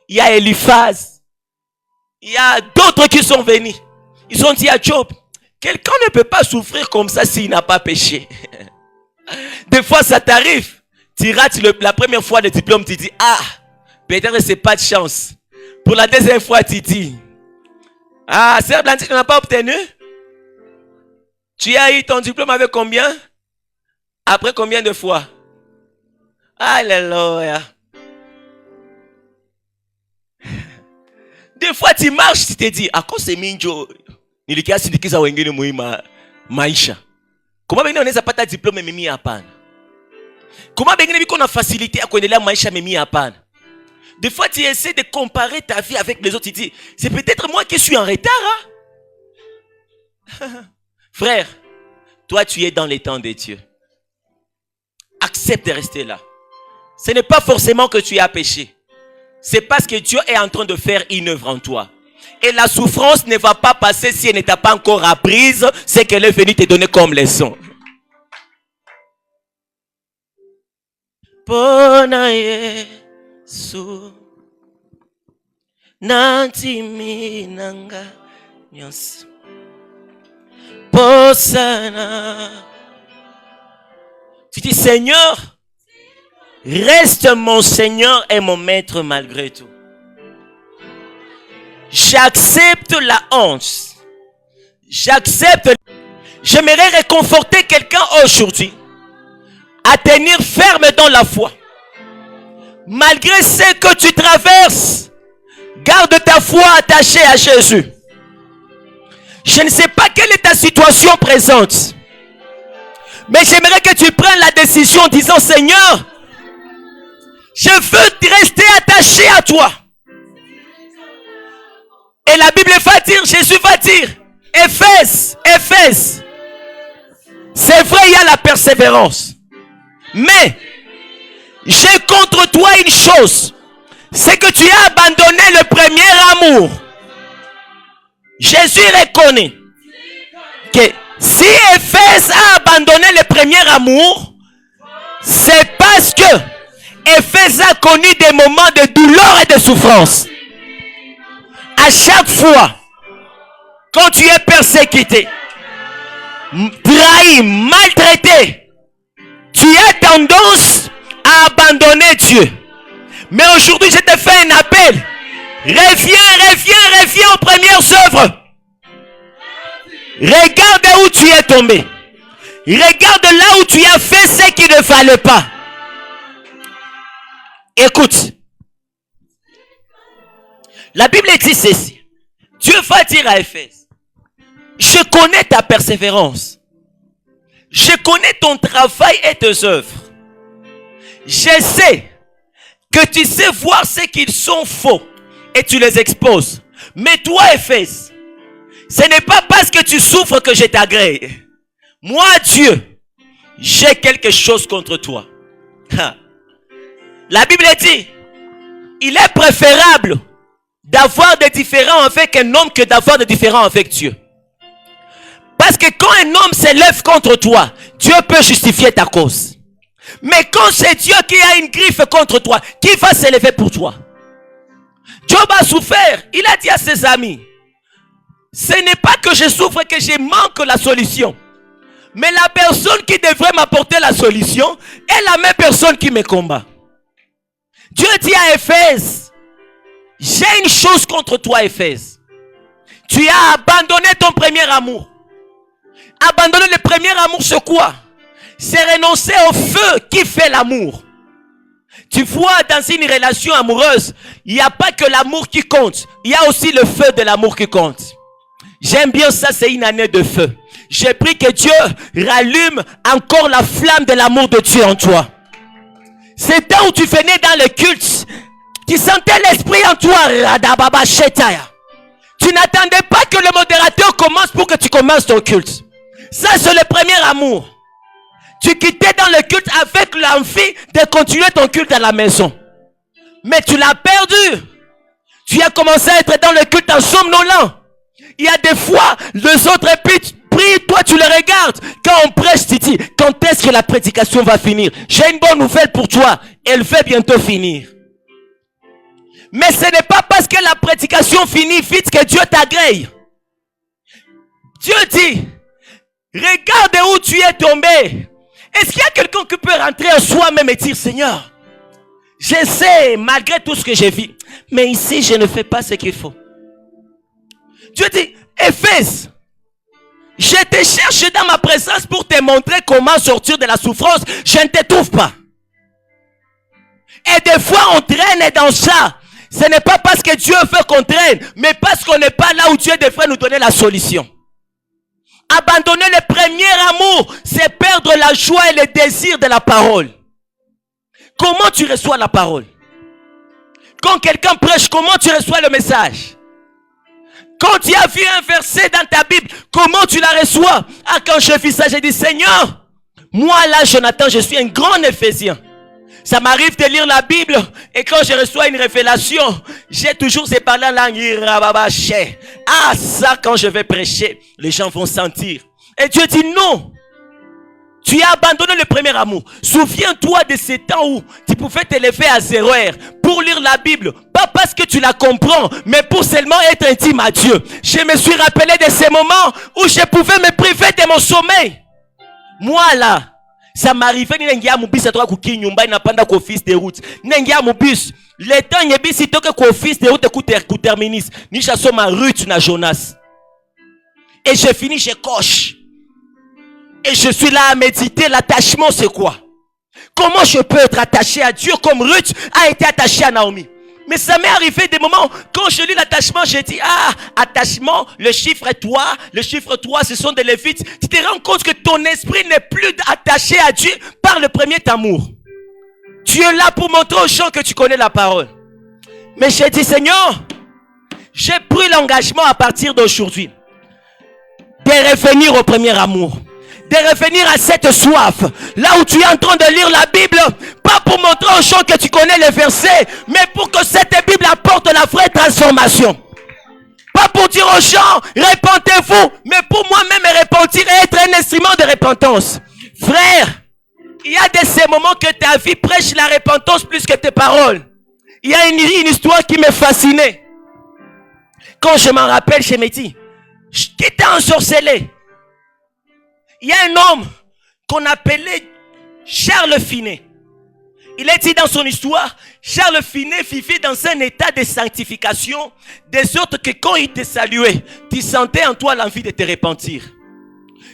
il y a Eliphaz, il y a d'autres qui sont venus. Ils ont dit à Job, quelqu'un ne peut pas souffrir comme ça s'il n'a pas péché. Des fois ça t'arrive. Tu rates la première fois le diplôme, tu dis, ah, peut-être c'est pas de chance. Pour la deuxième fois, tu dis, ah, Sœur Blanche, tu n'as pas obtenu? Tu as eu ton diplôme avec combien? Après combien de fois? Alléluia. Des fois, tu marches, tu te dis, à cause c'est minjo, nilikia sindikiza wengine muhimu maisha. Comment on n'a pas ta diplôme mimi hapana? Comment bengine biko na facilité à kuendelea maisha mimi hapana? Des fois, tu essaies de comparer ta vie avec les autres. Tu dis, c'est peut-être moi qui suis en retard. Hein? Frère, toi, tu es dans les temps de Dieu. Accepte de rester là. Ce n'est pas forcément que tu as péché. C'est parce que Dieu est en train de faire une œuvre en toi. Et la souffrance ne va pas passer si elle ne t'a pas encore apprise ce qu'elle est venue te donner comme leçon. Pona Yesu Nantimi nanga nyos Posana. Tu dis, Seigneur, reste mon Seigneur et mon maître malgré tout. J'accepte la honte. J'accepte. J'aimerais réconforter quelqu'un aujourd'hui à tenir ferme dans la foi. Malgré ce que tu traverses, garde ta foi attachée à Jésus. Je ne sais pas quelle est ta situation présente, mais j'aimerais que tu prennes la décision en disant, Seigneur, je veux rester attaché à toi. Et la Bible va dire, Jésus va dire, Éphèse, c'est vrai, il y a la persévérance. Mais, j'ai contre toi une chose, c'est que tu as abandonné le premier amour. Jésus reconnaît que si Éphèse a abandonné le premier amour, c'est parce que Éphèse a connu des moments de douleur et de souffrance. À chaque fois, quand tu es persécuté, trahi, maltraité, tu as tendance à abandonner Dieu. Mais aujourd'hui, je te fais un appel. Reviens aux premières œuvres. Regarde où tu es tombé. Regarde là où tu as fait ce qui ne fallait pas. Écoute. La Bible dit ceci. Dieu va dire à Éphèse, je connais ta persévérance. Je connais ton travail et tes œuvres. Je sais que tu sais voir ce qu'ils sont faux et tu les exposes. Mais toi, Éphèse, ce n'est pas parce que tu souffres que je t'agrée. Moi, Dieu, j'ai quelque chose contre toi. La Bible dit, il est préférable d'avoir des différends avec un homme que d'avoir des différends avec Dieu. Parce que quand un homme s'élève contre toi, Dieu peut justifier ta cause. Mais quand c'est Dieu qui a une griffe contre toi, qui va s'élever pour toi? Job a souffert. Il a dit à ses amis, ce n'est pas que je souffre, que je manque la solution. Mais la personne qui devrait m'apporter la solution est la même personne qui me combat. Dieu dit à Éphèse, j'ai une chose contre toi, Éphèse. Tu as abandonné ton premier amour. Abandonner le premier amour, c'est quoi? C'est renoncer au feu qui fait l'amour. Tu vois, dans une relation amoureuse, il n'y a pas que l'amour qui compte. Il y a aussi le feu de l'amour qui compte. J'aime bien ça, c'est une année de feu. J'ai pris que Dieu rallume encore la flamme de l'amour de Dieu en toi. C'est temps où tu venais dans le culte, tu sentais l'esprit en toi. Tu n'attendais pas que le modérateur commence pour que tu commences ton culte. Ça, c'est le premier amour. Tu quittais dans le culte avec l'envie de continuer ton culte à la maison. Mais tu l'as perdu. Tu as commencé à être dans le culte en somnolent. Il y a des fois, les autres prient, toi tu les regardes. Quand on prêche, tu dis, quand est-ce que la prédication va finir? J'ai une bonne nouvelle pour toi. Elle va bientôt finir. Mais ce n'est pas parce que la prédication finit vite que Dieu t'agrée. Dieu dit, regarde où tu es tombé. Est-ce qu'il y a quelqu'un qui peut rentrer en soi-même et dire, Seigneur, je sais, malgré tout ce que j'ai vu, mais ici, je ne fais pas ce qu'il faut. Dieu dit, Éphèse, je te cherche dans ma présence pour te montrer comment sortir de la souffrance. Je ne te trouve pas. Et des fois, on traîne dans ça. Ce n'est pas parce que Dieu veut qu'on traîne, mais parce qu'on n'est pas là où Dieu devrait nous donner la solution. Abandonner le premier amour, c'est perdre la joie et le désir de la parole. Comment tu reçois la parole? Quand quelqu'un prêche, comment tu reçois le message? Quand tu as vu un verset dans ta Bible, comment tu la reçois? Ah, quand je vis ça, j'ai dit, Seigneur, moi là, Jonathan, je suis un grand Éphésien. Ça m'arrive de lire la Bible et quand je reçois une révélation, j'ai toujours ces paroles en langue. Ah, ça, quand je vais prêcher, les gens vont sentir. Et Dieu dit non. Tu as abandonné le premier amour. Souviens-toi de ces temps où tu pouvais te lever à 0 heure pour lire la Bible. Pas parce que tu la comprends, mais pour seulement être intime à Dieu. Je me suis rappelé de ces moments où je pouvais me priver de mon sommeil. Moi là, ça m'arrivait n'engia mu bus atoka kuki nyumba inapanda ko office de route. N'engia mu bus. Le temps nyebi si toke ko office de route ku terminus. Ni chasso ma Ruth na Jonas. Et je finis, je coche. Et je suis là à méditer. L'attachement, c'est quoi? Comment je peux être attaché à Dieu comme Ruth a été attachée à Naomi? Mais ça m'est arrivé des moments, quand je lis l'attachement, j'ai dit, ah, attachement, le chiffre 3, ce sont des Lévites. Tu te rends compte que ton esprit n'est plus attaché à Dieu par le premier amour. Tu es là pour montrer aux gens que tu connais la parole. Mais j'ai dit, Seigneur, j'ai pris l'engagement à partir d'aujourd'hui de revenir au premier amour. De revenir à cette soif, là où tu es en train de lire la Bible, pas pour montrer aux gens que tu connais les versets, mais pour que cette Bible apporte la vraie transformation. Pas pour dire aux gens, repentez-vous, mais pour moi-même me repentir et être un instrument de repentance. Frère, il y a de ces moments que ta vie prêche la repentance plus que tes paroles. Il y a une histoire qui me fascinait. Quand je m'en rappelle, je me dis, qui t'a ensorcelé? Il y a un homme qu'on appelait Charles Finet. Il est dit dans son histoire, Charles Finet vivait dans un état de sanctification, de sorte que quand il te saluait, tu sentais en toi l'envie de te repentir.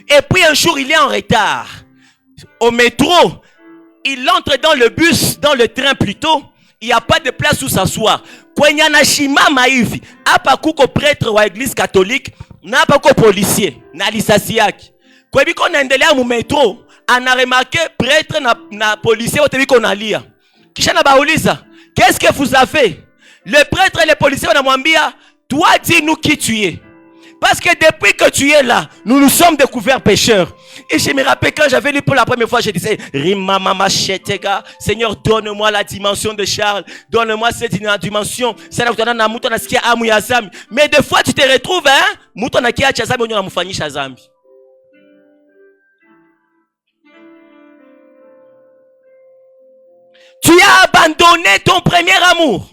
Et puis un jour, il est en retard. Au métro, il entre dans le bus, dans le train plutôt, il n'y a pas de place où s'asseoir. Kwenyanashima maivi, apakuko prêtre wa église catholique, na apako policier, na lisasiaki. Kwa hivyo naendelea mu metro, ana remarqué prêtre na policier wote biko nalia. Kisha na bauliza, qu'est-ce que vous avez? Le prêtre et le policier wanamwambia, toi dis-nous qui tu es. Parce que depuis que tu es là, nous nous sommes découverts pécheurs. Et je me rappelle quand j'avais lu pour la première fois, je disais, Rimama Shetega, Seigneur, donne-moi la dimension de Charles, donne-moi cette dimension. C'est là où tu as na muto nasikia amu ya zambi. Mais des fois tu te retrouves, hein, muto na kia cha zambi onyo na mufanyisha zambi. Tu as abandonné ton premier amour.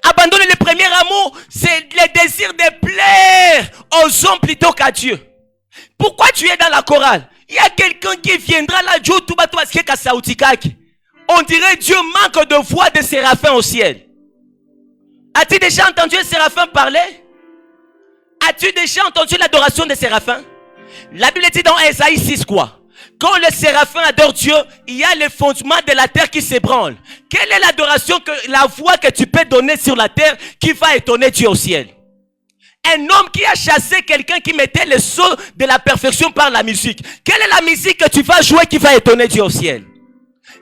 Abandonner le premier amour, c'est le désir de plaire aux hommes plutôt qu'à Dieu. Pourquoi tu es dans la chorale? Il y a quelqu'un qui viendra là, on dirait Dieu manque de voix de séraphins au ciel. As-tu déjà entendu un séraphin parler? As-tu déjà entendu l'adoration des séraphins? La Bible dit dans Ésaïe 6 quoi? Quand le séraphin adore Dieu, il y a le fondement de la terre qui s'ébranle. Quelle est l'adoration, la voix que tu peux donner sur la terre qui va étonner Dieu au ciel? Un homme qui a chassé quelqu'un qui mettait le sceau de la perfection par la musique. Quelle est la musique que tu vas jouer qui va étonner Dieu au ciel?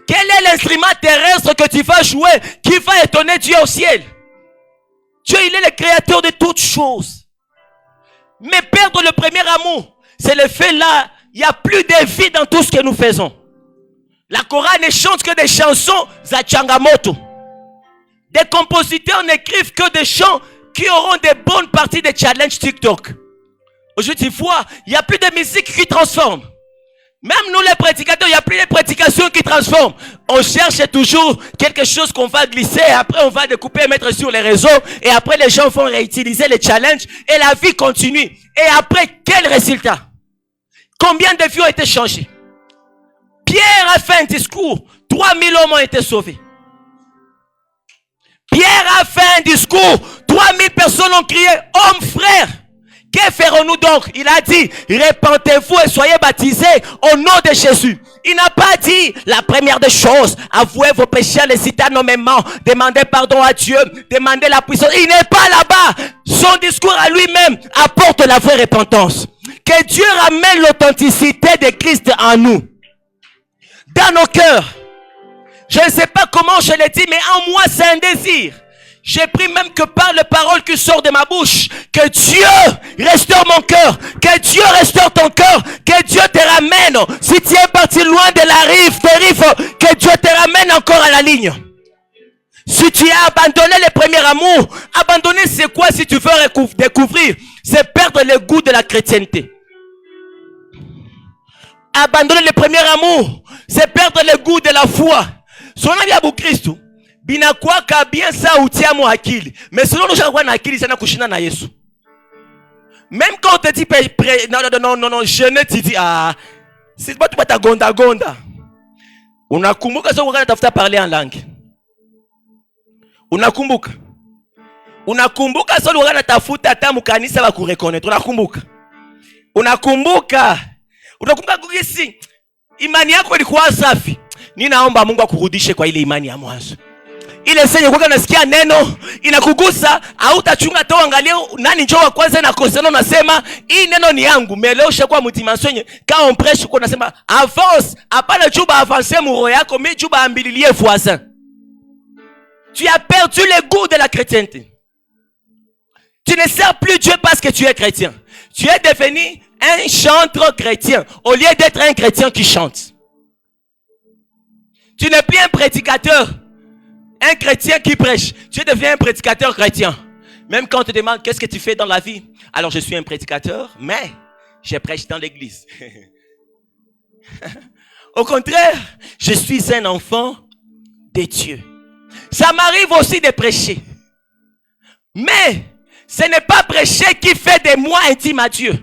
Quel est l'instrument terrestre que tu vas jouer qui va étonner Dieu au ciel? Dieu, il est le créateur de toutes choses. Mais perdre le premier amour, c'est le fait là. Il n'y a plus de vie dans tout ce que nous faisons. La chorale ne chante que des chansons Zachangamoto. Des compositeurs n'écrivent que des chants qui auront des bonnes parties de challenge TikTok. Aujourd'hui, il n'y a plus de musique qui transforme. Même nous les prédicateurs, il n'y a plus de prédications qui transforment. On cherche toujours quelque chose qu'on va glisser, après on va découper et mettre sur les réseaux, et après les gens vont réutiliser les challenges, et la vie continue. Et après, quel résultat? Combien de vies ont été changées? Pierre a fait un discours. 3000 hommes ont été sauvés. Pierre a fait un discours. 3000 personnes ont crié, hommes frères. Que ferons-nous donc? Il a dit, repentez-vous et soyez baptisés au nom de Jésus. Il n'a pas dit la première des choses, avouez vos péchés, les citer nommément, demandez pardon à Dieu, demandez la puissance. Il n'est pas là-bas. Son discours à lui-même apporte la vraie repentance. Que Dieu ramène l'authenticité de Christ en nous, dans nos cœurs. Je ne sais pas comment je l'ai dit, mais en moi c'est un désir. J'ai pris même que par les paroles qui sortent de ma bouche, que Dieu restaure mon cœur, que Dieu restaure ton cœur, que Dieu te ramène. Si tu es parti loin de la rive, que Dieu te ramène encore à la ligne. Si tu as abandonné le premier amour, abandonner c'est quoi si tu veux découvrir? C'est perdre le goût de la chrétienté. Abandonner le premier amour, c'est perdre le goût de la foi. Son ami Abu Christo. Binakwaka bien ça utia mo akili. Mais selon nous jaguar na akili sana kushina na Yesu. Même quand on te dit non, je ne te dis c'est pas tout ta gonda. Unakumbuka sio wakati tafuta parler en langue. Unakumbuka sio wakati tafuta hata mkanisa wa kureconnaître. Unakumbuka kugisi imani yako ilikuwa safi. Ninaomba Mungu akurudishe kwa ile imani ya mwanzo. Ile senye kwa nasikia neno inakugusa, hautachunga tu angalia nani njoo kwanza na koseno nasema hii neno ni yangu. Meleo kwa mtimansonye quand on prêche kwa nasema avance, hapana juba avancer muro yako mais juba ambililie voisin. Tu as perdu le goût de la chrétienté. Tu ne sers plus Dieu parce que tu es chrétien. Tu es devenu un chanteur chrétien au lieu d'être un chrétien qui chante. Tu n'es plus un prédicateur, un chrétien qui prêche. Tu deviens un prédicateur chrétien. Même quand on te demande qu'est-ce que tu fais dans la vie. Alors je suis un prédicateur, mais je prêche dans l'église. Au contraire, je suis un enfant de Dieu. Ça m'arrive aussi de prêcher. Mais ce n'est pas prêcher qui fait de moi intime à Dieu.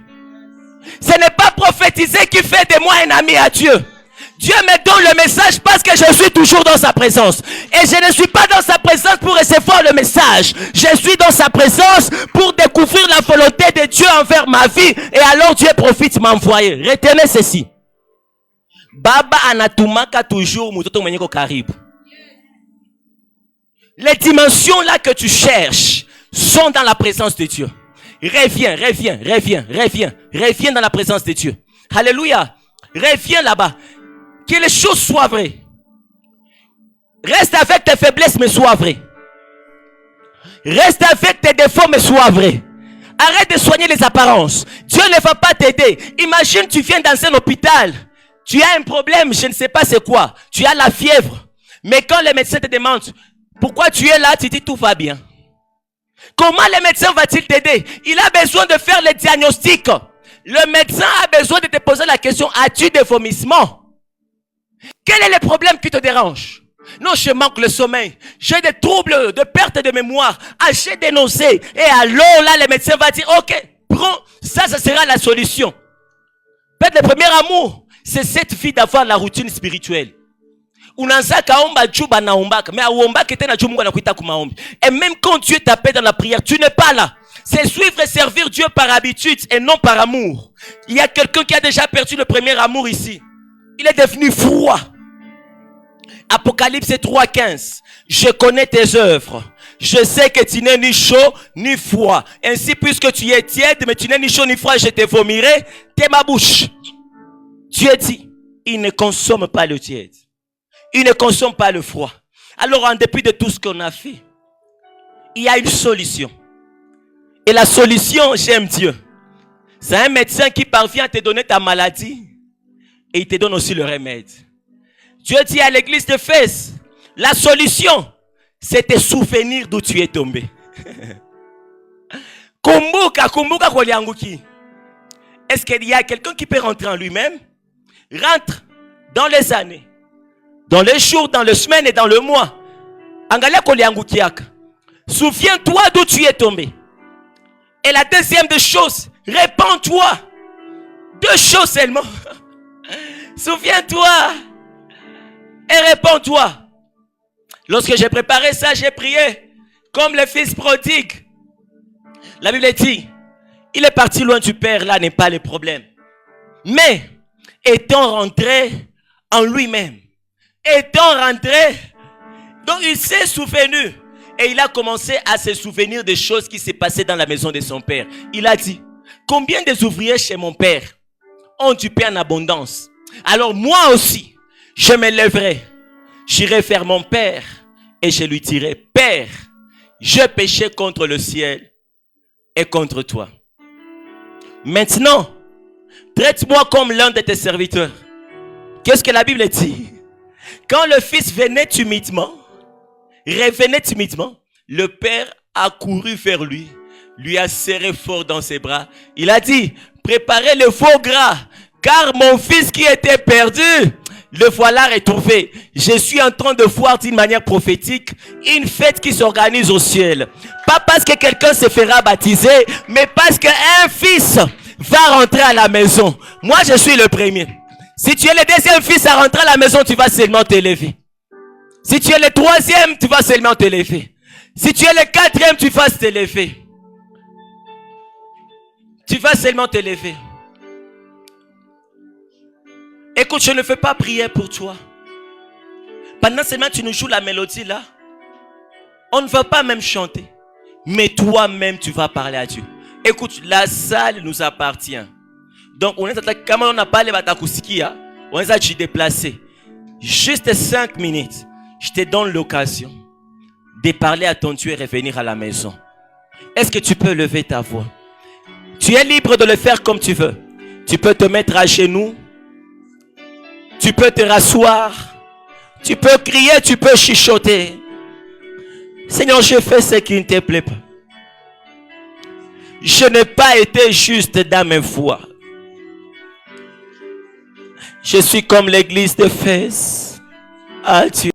Ce n'est pas prophétiser qui fait de moi un ami à Dieu. Dieu me donne le message parce que je suis toujours dans sa présence. Et je ne suis pas dans sa présence pour recevoir le message. Je suis dans sa présence pour découvrir la volonté de Dieu envers ma vie. Et alors Dieu profite m'envoyer. Retenez ceci. Baba anatumaka toujours mutoto mwenye ko karibu. Les dimensions là que tu cherches sont dans la présence de Dieu. Reviens dans la présence de Dieu. Alléluia. Reviens là-bas. Que les choses soient vraies. Reste avec tes faiblesses, mais sois vrai. Reste avec tes défauts, mais sois vrai. Arrête de soigner les apparences. Dieu ne va pas t'aider. Imagine, tu viens dans un hôpital. Tu as un problème, je ne sais pas c'est quoi. Tu as la fièvre. Mais quand les médecins te demandent pourquoi tu es là, tu dis tout va bien. Comment le médecin va-t-il t'aider? Il a besoin de faire le diagnostic. Le médecin a besoin de te poser la question, as-tu des vomissements? Quel est le problème qui te dérange? Non, je manque le sommeil. J'ai des troubles de perte de mémoire. J'ai des nausées. Et alors là, le médecin va dire, ok, prends, ça sera la solution. Peut-être le premier amour, c'est cette vie d'avoir la routine spirituelle. Et même quand Dieu t'appelle dans la prière, tu n'es pas là. C'est suivre et servir Dieu par habitude et non par amour. Il y a quelqu'un qui a déjà perdu le premier amour ici. Il est devenu froid. Apocalypse 3:15. Je connais tes œuvres. Je sais que tu n'es ni chaud ni froid. Ainsi, puisque tu es tiède, mais tu n'es ni chaud ni froid, je te vomirai de ma bouche. Dieu dit, il ne consomme pas le tiède. Il ne consomme pas le froid. Alors, en dépit de tout ce qu'on a fait, il y a une solution. Et la solution, j'aime Dieu. C'est un médecin qui parvient à te donner ta maladie et il te donne aussi le remède. Dieu dit à l'église d'Éphèse, la solution, c'est te souvenir d'où tu es tombé. Kumbuka kolianguki. Est-ce qu'il y a quelqu'un qui peut rentrer en lui-même? Rentre dans les années, dans les jours, dans les semaines et dans le mois. Angalia koliangukiaka. Souviens-toi d'où tu es tombé. Et la deuxième des choses, répands-toi. Deux choses seulement. Souviens-toi et répands-toi. Lorsque j'ai préparé ça, j'ai prié comme le fils prodigue. La Bible dit, il est parti loin du Père, là n'est pas le problème. Mais, étant rentré en lui-même, donc il s'est souvenu. Et il a commencé à se souvenir des choses qui s'est passées dans la maison de son père. Il a dit, combien des ouvriers chez mon père ont du pain en abondance? Alors moi aussi, je me lèverai. J'irai faire mon père et je lui dirai, Père, je péchais contre le ciel et contre toi. Maintenant, traite-moi comme l'un de tes serviteurs. Qu'est-ce que la Bible dit? Quand le fils venait timidement, revenait timidement, le père a couru vers lui, lui a serré fort dans ses bras. Il a dit, préparez le veau gras, car mon fils qui était perdu, le voilà retrouvé. Je suis en train de voir d'une manière prophétique une fête qui s'organise au ciel. Pas parce que quelqu'un se fera baptiser, mais parce qu'un fils va rentrer à la maison. Moi, je suis le premier. Si tu es le deuxième fils à rentrer à la maison, tu vas seulement t'élever. Si tu es le troisième, tu vas seulement t'élever. Si tu es le quatrième, tu vas t'élever. Tu vas seulement t'élever. Écoute, je ne fais pas prière pour toi. Pendant seulement tu nous joues la mélodie là, on ne va pas même chanter. Mais toi-même, tu vas parler à Dieu. Écoute, la salle nous appartient. Donc, on est comme on n'a pas les batakousiki, on est à te déplacer. Juste 5 minutes, je te donne l'occasion de parler à ton Dieu et revenir à la maison. Est-ce que tu peux lever ta voix? Tu es libre de le faire comme tu veux. Tu peux te mettre à genoux. Tu peux te rasseoir. Tu peux crier, tu peux chuchoter. Seigneur, je fais ce qui ne te plaît pas. Je n'ai pas été juste dans mes voies. Je suis comme l'église d'Éphèse. Ah, Dieu.